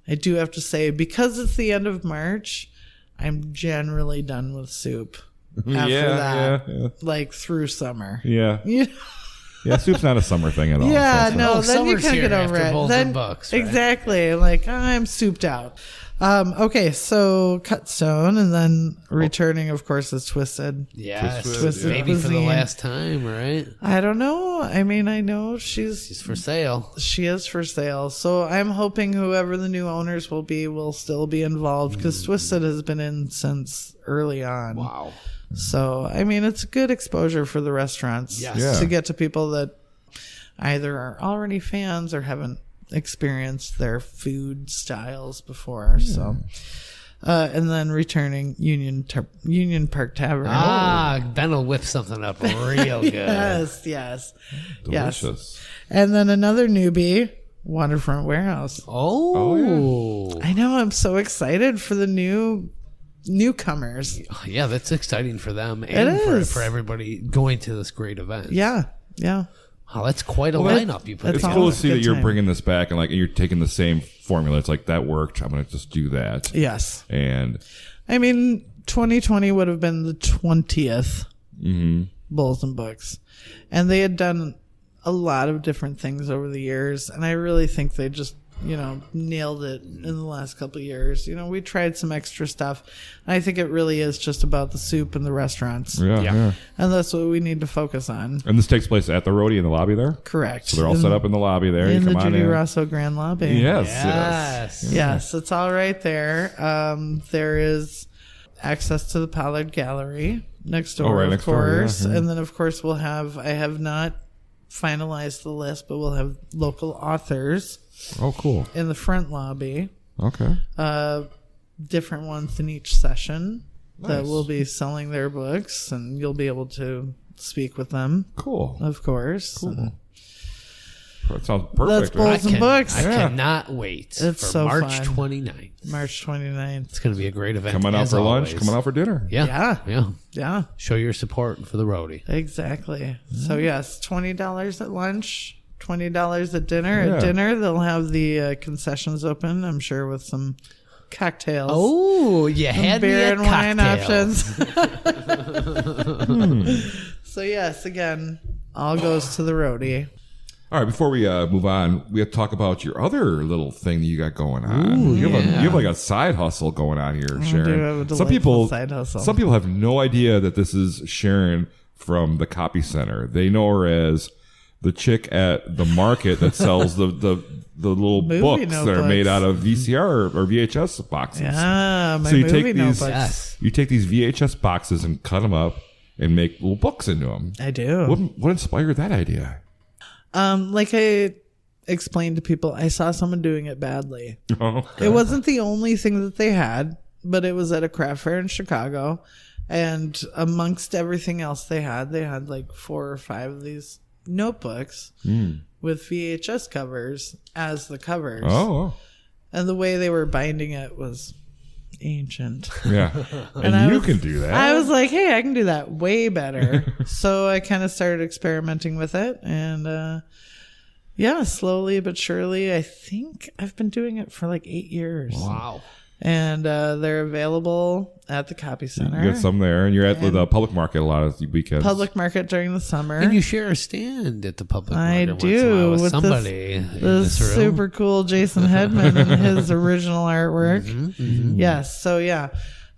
I do have to say, because it's the end of March, I'm generally done with soup after that, like through summer. Yeah. Yeah, soup's not a summer thing at all. Yeah, so no, then you summer's can't here get over after it. Bowls Then, and Bucks, right? Exactly. Like, I'm souped out. Okay, so Cutstone, and then returning, of course, is Twisted. Yes, Twisted maybe for the Cuisine. last time, right? I don't know. I mean, I know She's for sale. she is for sale. So I'm hoping whoever the new owners will be will still be involved because Twisted has been in since early on. Wow. So, I mean, it's good exposure for the restaurants to get to people that either are already fans or haven't experienced their food styles before. So, and then returning Union Park Tavern. Ben will whip something up real good. Yes. Delicious. And then another newbie, Waterfront Warehouse. Oh. I know. I'm so excited for the newcomers. Yeah, that's exciting for them and for everybody going to this great event. Yeah. Oh, that's quite a lineup you put It's together. cool to see that Good you're time. bringing this back and like you're taking the same formula. It's like that worked. I'm going to just do that. Yes. And I mean, 2020 would have been the 20th Bowls and Books. And they had done a lot of different things over the years. And I really think they just, nailed it in the last couple of years. We tried some extra stuff. And I think it really is just about the soup and the restaurants. yeah. And that's what we need to focus on. And this takes place at the Roadie in the lobby there? Correct. So they're all set up in the lobby there. in You the come on Judy in. Rossow Grand Lobby. Yes. Yes, it's all right there. There is access to the Pollard Gallery next door, right of next door, course. yeah. And then, of course, I have not finalized the list, but we'll have local authors Oh, cool. in the front lobby. Okay. Different ones in each session that Nice. will be selling their books, and you'll be able to speak with them, Cool. of course. Cool. That sounds That's perfect. Bowls and Books. I cannot wait It's for so March fun. 29th. March 29th. It's going to be a great event. Coming out as for lunch, always. coming out for dinner. Yeah. Yeah. Show your support for the roadie. Exactly. So yes, $20 at lunch, $20 at dinner. Yeah. At dinner, they'll have the concessions open, I'm sure, with some cocktails. Oh, you had beer me and at wine cocktails. options. So, yes, again, all goes to the roadie. All right, before we move on, we have to talk about your other little thing that you got going on. You have like a side hustle going on here, Sharon. do have a delightful side hustle. Some people have no idea that this is Sharon from the Copy Center. They know her as the chick at the market that sells the little Movie books that are made notebooks. out of VCR or VHS boxes. Yeah, my So you movie take these, notebooks. you take these VHS boxes and cut them up and make little books into them. I do. What inspired that idea? Like I explained to people, I saw someone doing it badly. Oh, okay. It wasn't the only thing that they had, but it was at a craft fair in Chicago. And amongst everything else they had like 4 or 5 of these notebooks with VHS covers as the covers. Oh, And the way they were binding it was ancient. yeah. And I you was- can do that. I was like, hey, I can do that way better. So I kind of started experimenting with it. And yeah, slowly but surely, I think I've been doing it for like 8 years. Wow. And they're available at the Copy Center. You got some there, and you're at the public market a lot of the weekends. Public market during the summer. And you share a stand at the public I market do, once in a while with with somebody in the this room. super cool Jason Hedman and his original artwork. Yes. So yeah.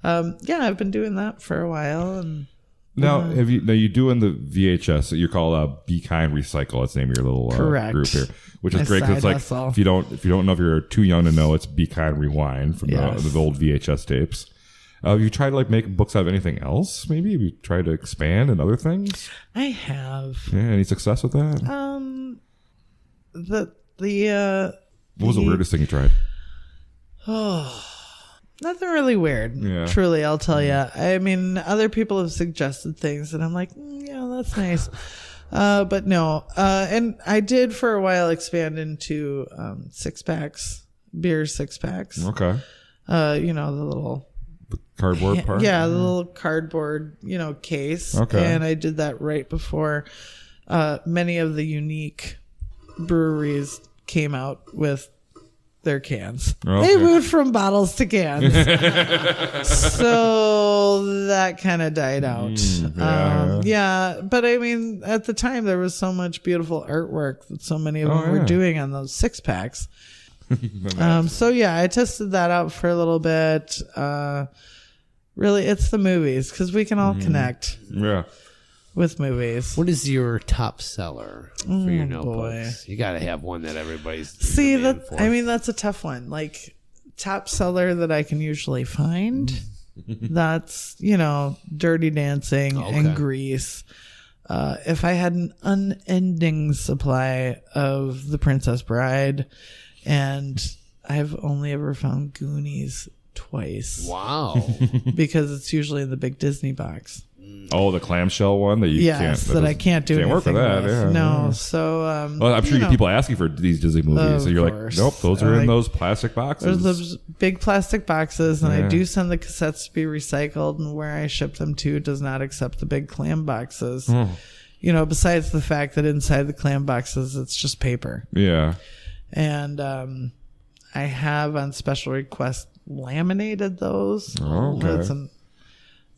I've been doing that for a while. And Now, you doing the VHS? So you're called Be Kind Recycle. That's the name of your little Correct. group here, which is My great. 'Cause it's side like hustle. if you don't know if you're too young to know, it's Be Kind Rewind from Yes. the old VHS tapes. You try to like make books out of anything else? Maybe you try to expand and other things. I have Yeah, any success with that? What was the weirdest thing you tried? nothing really weird. Yeah. Truly, I'll tell you. I mean, other people have suggested things, and I'm like, yeah, that's nice. But no. And I did for a while expand into 6-packs, beer 6-packs. Okay, The little cardboard part. yeah, the little cardboard, case. Okay. And I did that right before many of the unique breweries came out with their cans. Okay. They moved from bottles to cans. So that kind of died out. Yeah. But I mean, at the time, there was so much beautiful artwork that so many of them were doing on those 6-packs. So yeah, I tested that out for a little bit. Really, it's the movies because we can all connect Yeah. with movies. What is your top seller for your boy. notebooks? You got to have one that everybody's See, demanding for. that's a tough one. Like, top seller that I can usually find, that's, Dirty Dancing and Grease. If I had an unending supply of The Princess Bride, and I've only ever found Goonies twice Wow. because it's usually in the big Disney box. Oh, the clamshell one that you can't. That I can't do Can't work with anything that. with. Yeah. No, so Well, I'm sure you get people asking for these Disney movies, so Of you're course. like, nope, those are in Like, those plastic boxes. there's those big plastic boxes, and I Yeah. do send the cassettes to be recycled, and where I ship them to does not accept the big clam boxes. Besides the fact that inside the clam boxes, it's just paper. Yeah. And I have on special request laminated those. Oh, okay. That's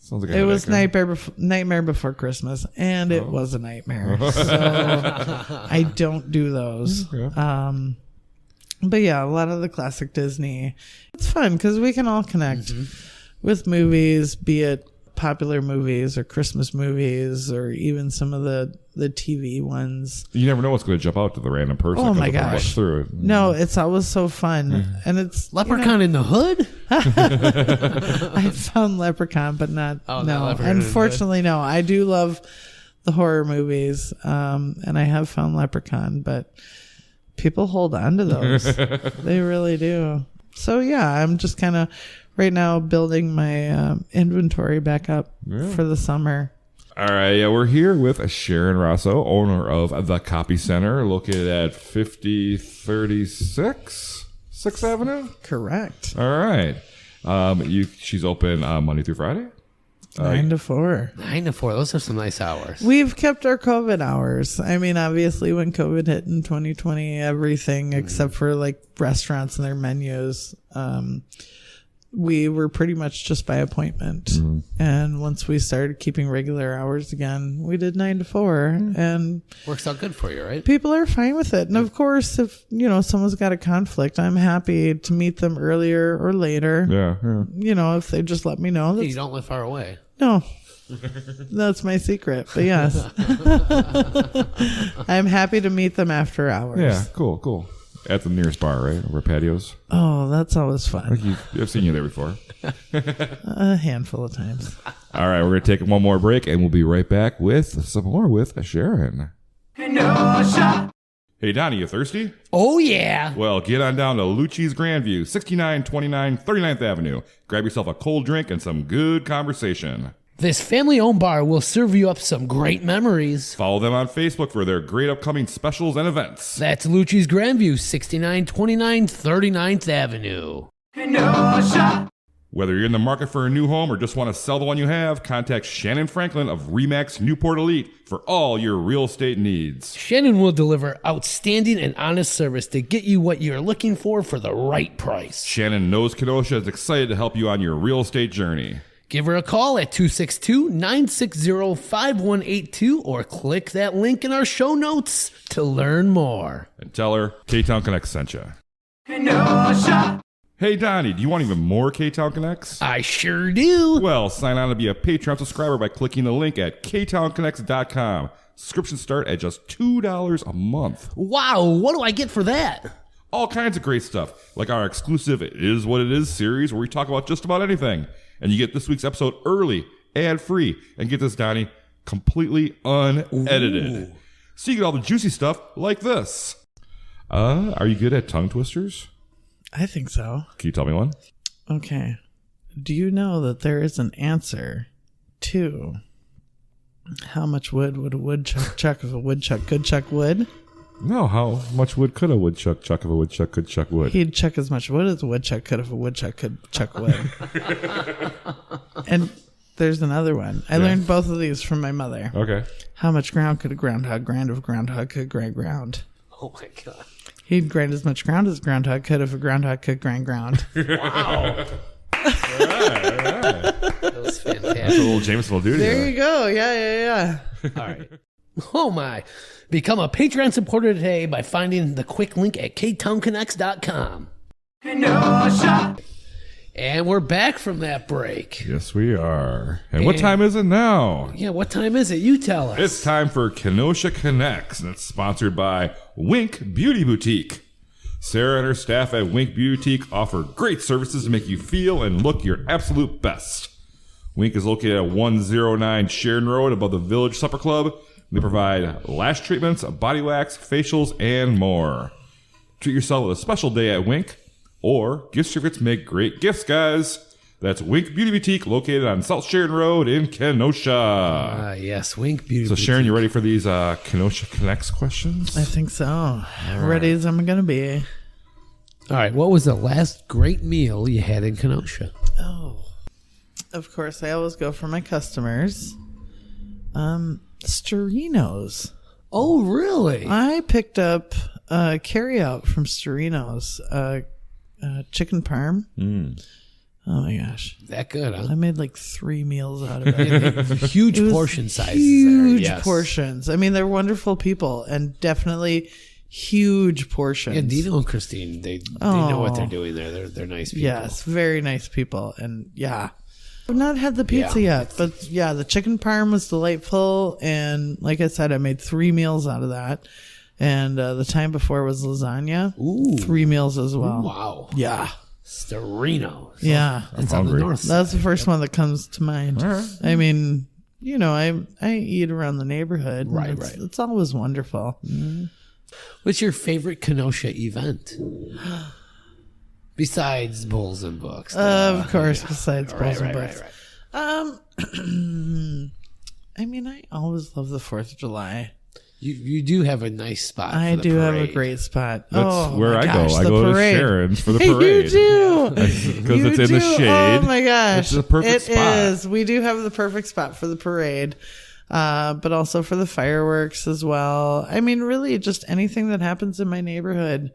Sounds like a It was headache, Nightmare Before Christmas, and it was a nightmare. So I don't do those. Okay. But yeah, a lot of the classic Disney. It's fun because we can all connect with movies, be it popular movies or Christmas movies or even some of the TV ones. You never know what's going to jump out to the random person. Oh that my comes up and gosh. walks through it. No, it's always so fun. And it's Leprechaun in the Hood? I found Leprechaun, but not. Not no, Leprechaun in the unfortunately, no. I do love the horror movies, and I have found Leprechaun, but people hold on to those. They really do. So yeah, I'm just kind of right now building my inventory back up for the summer. All right, yeah, we're here with Sharon Rossow, owner of the Copy Center, located at 5036 6th Avenue. Correct. All right, she's open Monday through Friday. 9 to 4. 9 to 4. Those are some nice hours. We've kept our COVID hours. I mean, obviously, when COVID hit in 2020, everything except for like restaurants and their menus, we were pretty much just by appointment. And once we started keeping regular hours again, we did 9 to 4. And works out good for you, right? people are fine with it. And of course, if, someone's got a conflict, I'm happy to meet them earlier or later. Yeah. If they just let me know. You don't live far away. No, that's my secret. But yes, I'm happy to meet them after hours. Yeah, cool. At the nearest bar, right? Over patios. Oh, that's always fun. I've seen you there before. A handful of times. All right, we're going to take one more break, and we'll be right back with some more with Sharon. Kenosha. Hey, Donnie, you thirsty? Oh, yeah. Well, get on down to Lucci's Grandview, 6929 39th Avenue. Grab yourself a cold drink and some good conversation. This family-owned bar will serve you up some great memories. Follow them on Facebook for their great upcoming specials and events. That's Lucci's Grandview, 6929 39th Avenue. Kenosha. Whether you're in the market for a new home or just want to sell the one you have, contact Shannyn Franklin of ReMax Newport Elite for all your real estate needs. Shannyn will deliver outstanding and honest service to get you what you're looking for the right price. Shannyn knows Kenosha is excited to help you on your real estate journey. Give her a call at 262-960-5182 or click that link in our show notes to learn more. And tell her Ktown Connects sent you. Kenosha. Hey, Donnie, do you want even more Ktown Connects? I sure do. Well, sign on to be a Patreon subscriber by clicking the link at ktownconnects.com. Subscriptions start at just $2 a month. Wow, what do I get for that? All kinds of great stuff, like our exclusive It Is What It Is series where we talk about just about anything. And you get this week's episode early, ad-free, and get this, Donnie, completely unedited. Ooh. So you get all the juicy stuff like this. Are you good at tongue twisters? I think so. Can you tell me one? Okay. Do you know that there is an answer to how much wood would a woodchuck chuck if a woodchuck could chuck wood? No, how much wood could a woodchuck chuck if a woodchuck could chuck wood? He'd chuck as much wood as a woodchuck could if a woodchuck could chuck wood. And there's another one. I learned both of these from my mother. Okay. How much ground could a groundhog grind if a groundhog could grind ground? Oh, my God. He'd grind as much ground as a groundhog could if a groundhog could grind ground. Wow. All right. That was fantastic. That's a little Jameson will do to There you go. Yeah. All right. Oh, my. Become a Patreon supporter today by finding the quick link at ktownconnects.com. Kenosha. And we're back from that break. Yes, we are. And what time is it now? Yeah, what time is it? You tell us. It's time for Kenosha Connects, and it's sponsored by Wink Beauty Boutique. Sarah and her staff at Wink Beauty Boutique offer great services to make you feel and look your absolute best. Wink is located at 109 Sharon Road above the Village Supper Club. They provide lash treatments, body wax, facials, and more. Treat yourself with a special day at Wink, or gift certificates make great gifts, guys. That's Wink Beauty Boutique, located on South Sharon Road in Kenosha. Yes, Wink Beauty So, Boutique. Sharon, you ready for these Kenosha Connects questions? I think so. Ready as I'm going to be. All right, what was the last great meal you had in Kenosha? Oh, of course, I always go for my customers. Storino's. Oh, really? I picked up carry out from Storino's chicken parm. Oh my gosh, That good, huh? I made like 3 meals out of it. Huge portion sizes. Huge there, yes. portions. I mean, they're wonderful people and definitely huge portions. Yeah, Dino and Christine, they know what they're doing there. They're nice people. Yes, very nice people. And yeah, I've not had the pizza yet, but yeah, the chicken parm was delightful. And like I said, I made 3 meals out of that. And the time before was lasagna. Ooh. 3 meals as well. Wow. Yeah. Storino. Yeah. It's on the north side. That's the first one that comes to mind. Right. I mean, I eat around the neighborhood. Right. It's always wonderful. Mm. What's your favorite Kenosha event? Besides Bulls and Books. Of course, besides Bulls and Books. Right. I mean, I always love the 4th of July. You do have a nice spot. I for the do have a parade. great spot. That's where I gosh, go. I the go parade. to Sharon's for the Hey, parade. you do. Because it's in the do. shade. Oh my gosh. It's the perfect spot. It is. We do have the perfect spot for the parade. But also for the fireworks as well. I mean, really just anything that happens in my neighborhood.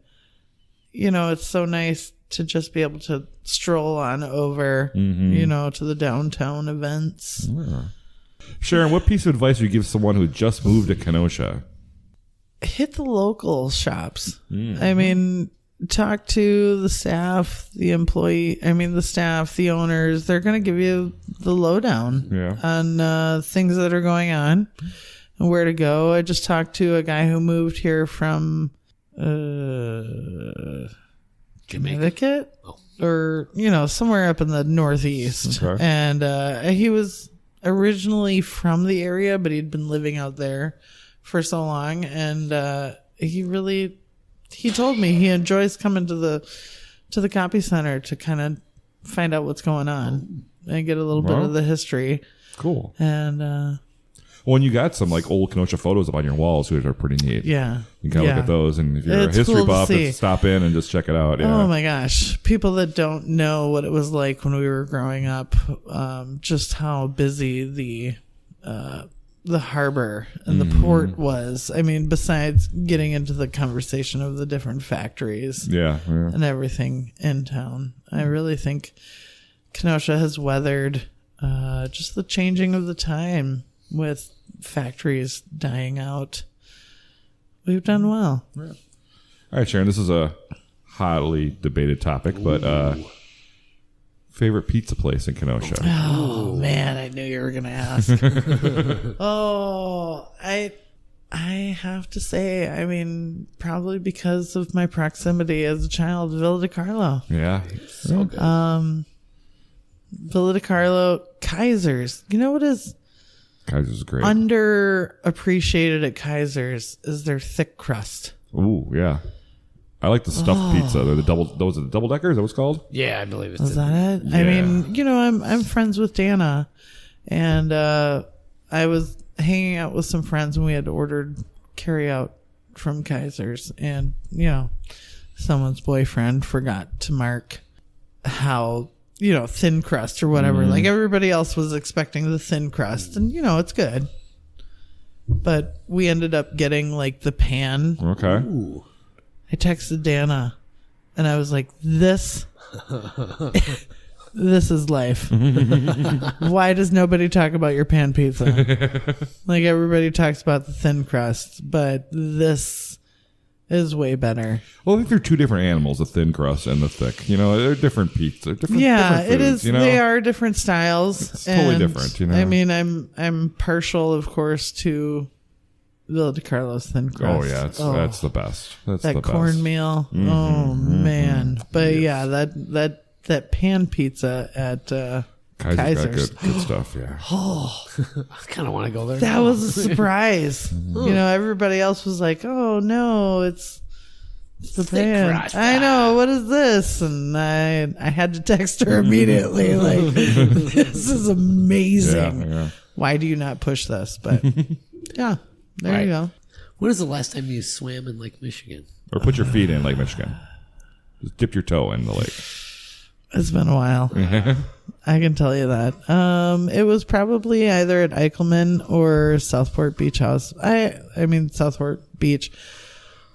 You know, it's so nice to just be able to stroll on over, you know, to the downtown events. Yeah. Sharon, what piece of advice would you give someone who just moved to Kenosha? Hit the local shops. I mean, talk to the staff, the staff, the owners. They're going to give you the lowdown on things that are going on and where to go. I just talked to a guy who moved here from Connecticut or, you know, somewhere up in the Northeast. Okay. And he was originally from the area, but he'd been living out there for so long. And he told me he enjoys coming to the copy center to kind of find out what's going on and get a little bit of the history. Cool. And well, and you got some like old Kenosha photos up on your walls, which are pretty neat. yeah, You can kind of look at those, and if you're It's a history cool to buff, see. just stop in and just check it out. Yeah. Oh my gosh. People that don't know what it was like when we were growing up, just how busy the harbor and the port was. I mean, besides getting into the conversation of the different factories Yeah. and everything in town, I really think Kenosha has weathered just the changing of the time with factories dying out. We've done well. All right, Sharon, this is a hotly debated topic, but favorite pizza place in Kenosha? Oh man, I knew you were gonna ask. I have to say, I mean, probably because of my proximity as a child, Villa de Carlo. Yeah. So good. Villa de Carlo, Kaiser's. You know what is Kaiser's great. underappreciated at Kaiser's is their thick crust. Ooh, yeah. I like the stuffed pizza. They're the double decker. Is that what it's called? Yeah, I believe it's Is that it? I mean, you know, I'm friends with Dana, and I was hanging out with some friends, and we had ordered carry out from Kaiser's, and you know, someone's boyfriend forgot to mark how, you know, thin crust or whatever. Like everybody else was expecting the thin crust, and you know, it's good, but we ended up getting like the pan. Okay. Ooh. I texted Dana and I was like, this is life. Why does nobody talk about your pan pizza? Like everybody talks about the thin crust, but this is way better. Well, I think they're two different animals, the thin crust and the thick. You know, they're different pizza. Different, Yeah, different it foods, is. You know? They are different styles. It's totally different, you know? I mean, I'm partial, of course, to Villa de Carlo's thin crust. Oh, yeah. That's the best. That's that the best. cornmeal. Oh man. But yeah, that pan pizza at Kaiser's. Kaiser's. Got good stuff, yeah. I kind of want to go there. That now. was a surprise. You know, everybody else was like, "Oh no, it's the Thick pan." crust. I know. What is this? And I had to text her immediately. Like, this is amazing. Yeah. Why do you not push this? But yeah, there Right. you go. When was the last time you swam in Lake Michigan? Or put your feet in Lake Michigan. Just dip your toe in the lake. It's been a while. I can tell you that. It was probably either at Eichelman or Southport Beach House. I mean Southport Beach.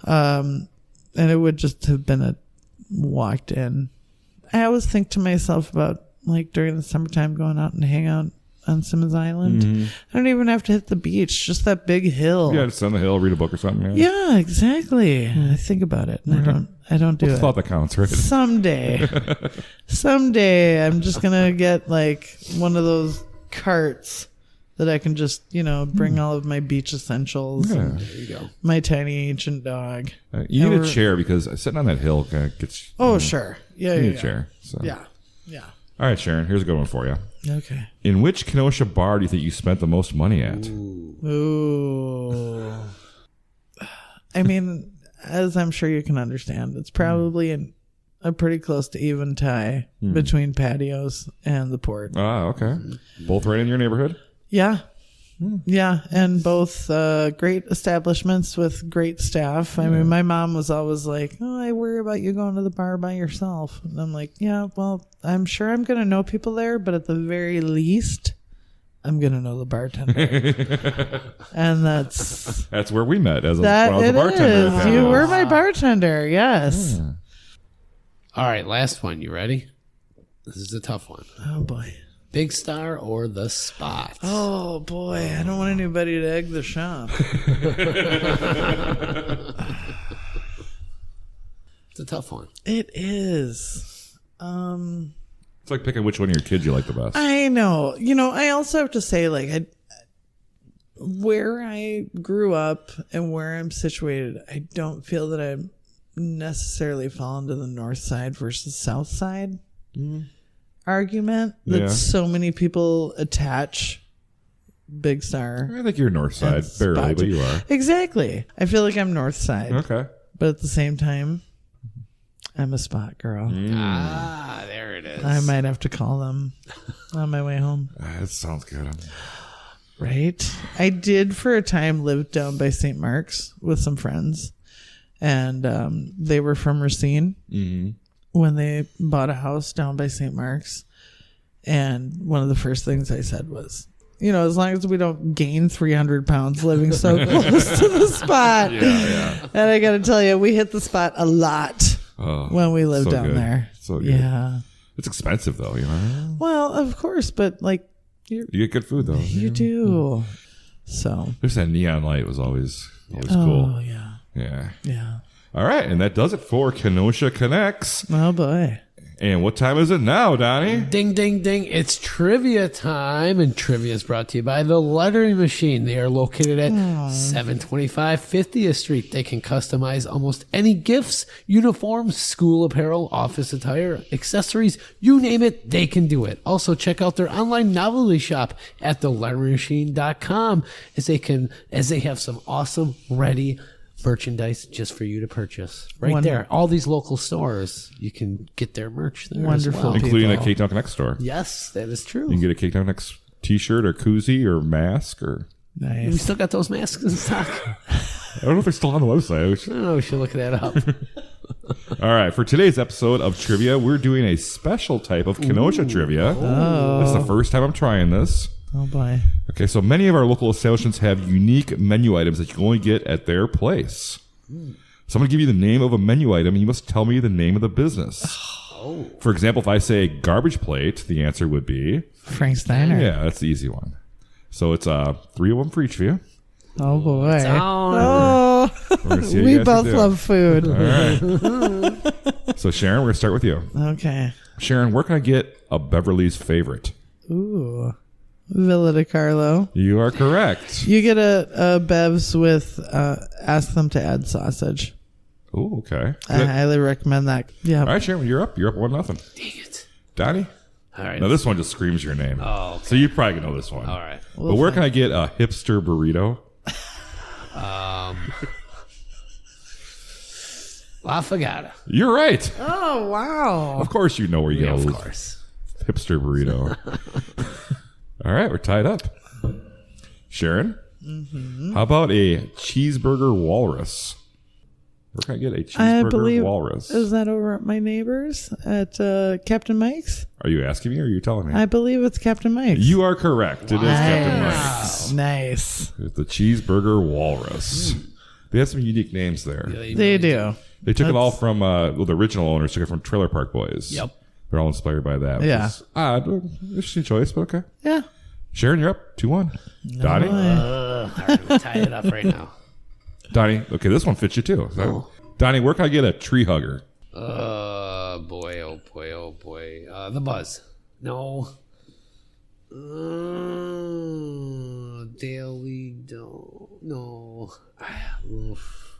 And it would just have been a walked in. I always think to myself about like during the summertime going out and hang out on Simmons Island. I don't even have to hit the beach, just that big hill. Yeah, just on the hill, read a book or something. Yeah. Yeah, exactly. I think about it and I don't do What's it. thought that counts, right? Someday I'm just gonna get like one of those carts that I can just, you know, bring all of my beach essentials and There you go. my tiny ancient dog. You need Or- a chair because sitting on that hill kind of gets. Oh sure. Yeah, You need yeah. a chair. So. Yeah. All right, Sharon. Here's a good one for you. Okay. In which Kenosha bar do you think you spent the most money at? Ooh. I mean, as I'm sure you can understand, it's probably a pretty close to even tie between patios and the port. Ah, okay. Both right in your neighborhood? Yeah. Yeah, and both great establishments with great staff. I mean, my mom was always like, "Oh, I worry about you going to the bar by yourself." And I'm like, "Yeah, well, I'm sure I'm going to know people there, but at the very least, I'm going to know the bartender." And that's where we met as when that I was a it bartender. is. You were my bartender, yes. Yeah. All right, last one. You ready? This is a tough one. Oh boy. Big Star or the Spot? Oh boy, I don't want anybody to egg the shop. It's a tough one. It is. It's like picking which one of your kids you like the best. I know. I also have to say, like, where I grew up and where I'm situated, I don't feel that I'm necessarily fallen to the north side versus south side argument that so many people attach Big Star. I think you're north side, barely, but you are. Exactly. I feel like I'm north side. Okay. But at the same time, I'm a Spot girl. There it is. I might have to call them on my way home. That sounds good. Right? I did for a time live down by St. Mark's with some friends. And they were from Racine when they bought a house down by St. Mark's. And one of the first things I said was, as long as we don't gain 300 pounds living so close to the Spot. Yeah. And I got to tell you, we hit the Spot a lot when we lived down there. So good. Yeah. It's expensive, though, Well, of course, but like, You get good food, though. you do. So. There's that neon light was always cool. Oh, yeah. Yeah. Yeah. All right, and that does it for Kenosha Connects. Oh, boy. And what time is it now, Donnie? Ding, ding, ding. It's trivia time, and trivia is brought to you by The Lettering Machine. They are located at 725 50th Street. They can customize almost any gifts, uniforms, school apparel, office attire, accessories, you name it, they can do it. Also, check out their online novelty shop at theletteringmachine.com as they have some awesome ready merchandise just for you to purchase there. All these local stores, you can get their merch there. Wonderful. as well. Including a Ktown Connects store. Yes, that is true. You can get a Ktown Connects t-shirt or koozie or mask or... We Nice. still got those masks in stock. I don't know if they're still on the website. I don't know. We should look that up. All right, for today's episode of Trivia, we're doing a special type of Kenosha trivia. This is the first time I'm trying this. Oh, boy. Okay, so many of our local establishments have unique menu items that you can only get at their place. So I'm going to give you the name of a menu item, and you must tell me the name of the business. For example, if I say garbage plate, the answer would be... Frank Steiner. Yeah, that's the easy one. So it's 3 of them for each of you. Oh, boy. Oh. Oh, We're gonna see how we you guys both can do. love food. All right. So Sharon, we're going to start with you. Okay. Sharon, where can I get a Beverly's favorite? Ooh. Villa de Carlo. You are correct. You get a Bev's with, ask them to add sausage. Oh, okay. I highly recommend that. Yeah. All right, Sharon, you're up. You're up 1-0. Dang it. Donnie? All right. Now, this one just screams your name. Oh, okay. So you probably know this one. All right. But where can I get a hipster burrito? La Fagata. You're right. Oh, wow. Of course you know where you Yeah, get of a course. hipster burrito. All right, we're tied up. Sharon? How about a cheeseburger walrus? Where can I get a I cheeseburger believe, walrus? is that over at my neighbors at Captain Mike's? Are you asking me or are you telling me? I believe it's Captain Mike's. You are correct. It is Captain Mike's. Nice. It's the cheeseburger walrus. They have some unique names there. They do. They took it all from the original owners took it from Trailer Park Boys. Yep. They're all inspired by that. Which Yeah. is odd. Interesting choice, but okay. Yeah. Sharon, you're up 2-1. Donnie? All right, we'll tie it up right now. Donnie, okay, this one fits you too. So, Donnie, where can I get a tree hugger? Boy, oh boy, oh boy. The Buzz. No. Daily don't. No. Oof.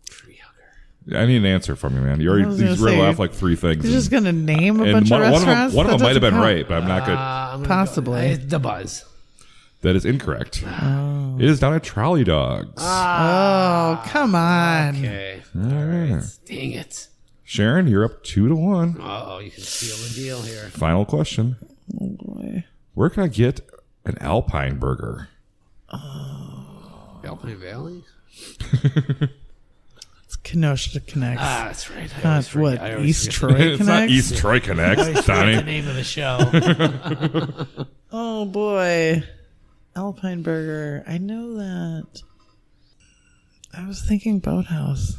Tree hugger. I need an answer from you, man. You already I was gonna rattled say, off like 3 things. You're just going to name a and bunch of one of restaurants? them That might have been doesn't count. right, but I'm not good. I'm gonna Possibly. The Buzz. That is incorrect. It is down at Trolley Dogs. Oh, come on. Okay. All right. Dang it. Sharon, you're up 2-1. Uh-oh, you can seal the deal here. Final question. Oh, boy. Where can I get an Alpine burger? Alpine Valley? It's Kenosha Connects. Ah, that's right. Not what, East Troy It's Connects? not East Troy Connects, That's Donnie. the name of the show. Oh, boy. Alpine Burger. I know that. I was thinking Boathouse.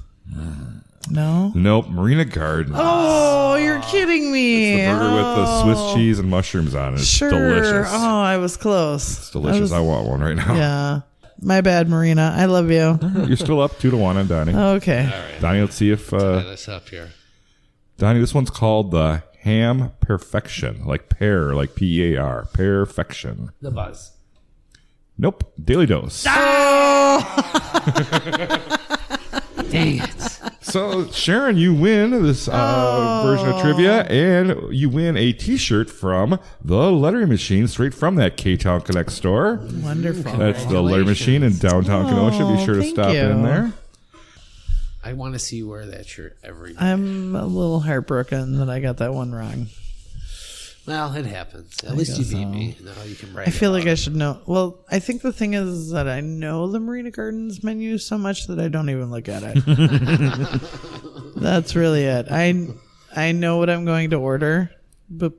No? Nope, Marina Gardens. Oh, you're kidding me. It's the burger with the Swiss cheese and mushrooms on it. It's Sure. delicious. Oh, I was close. It's delicious. I want one right now. Yeah. My bad, Marina. I love you. You're still up 2-1 on Donnie. Okay. All right. Donnie, let's see if... Tie this up here. Donnie, this one's called the Ham Perfection. Like pear, like P-E-A-R. Perfection. The Buzz. Nope. Daily Dose. Dang it. So, Sharon, you win this version of trivia, and you win a T-shirt from the Lettering Machine, straight from that Ktown Connects store. Wonderful. That's the Lettering Machine in downtown Kenosha. Be sure to thank stop you. in there. I want to see you wear that shirt every day. I'm a little heartbroken that I got that one wrong. Well, it happens. At least you guess beat so. me. Now you can brag. I feel like about I should know. Well, I think the thing is that I know the Marina Gardens menu so much that I don't even look at it. That's really it. I know what I'm going to order, but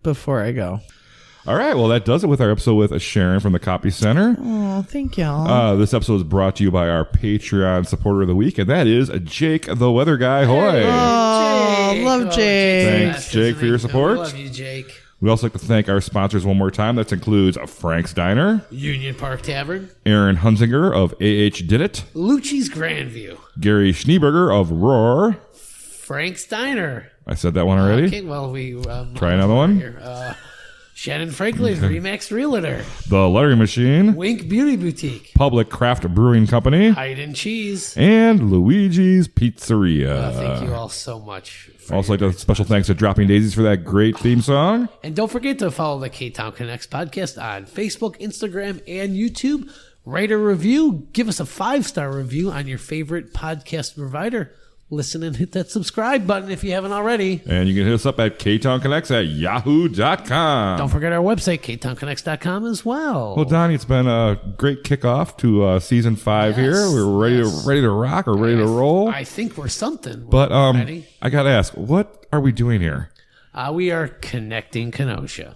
before I go. All right, well, that does it with our episode with Sharon from the Copy Center. Oh, thank y'all. This episode is brought to you by our Patreon supporter of the week, and that is Jake the Weather Guy. Hoy! Oh, love Jake. Thanks, Jake, for your support. Love you, Jake. We'd also like to thank our sponsors one more time. That includes Frank's Diner, Union Park Tavern, Aaron Hunzinger of AH Did It, Lucci's Grandview, Gary Schneeberger of Roar. Frank's Diner. I said that one already. Okay, well, we Try another one. here. Shannon Franklin's ReMax Realtor, The Lettering Machine, Wink Beauty Boutique, Public Craft Brewing Company, Hide and Cheese. and Luigi's Pizzeria. Thank you all so much. For Also, your like a special thanks to Dropping Daisies for that great theme song. And don't forget to follow the Ktown Connects podcast on Facebook, Instagram, and YouTube. Write a review. Give us a 5-star review on your favorite podcast provider. Listen and hit that subscribe button if you haven't already. And you can hit us up at ktownconnects at yahoo.com. Don't forget our website, ktownconnects.com as well. Well, Donnie, it's been a great kickoff to season 5 here. We're ready to rock or ready to roll. I think we're something. But Ready? I got to ask, what are we doing here? We are connecting Kenosha.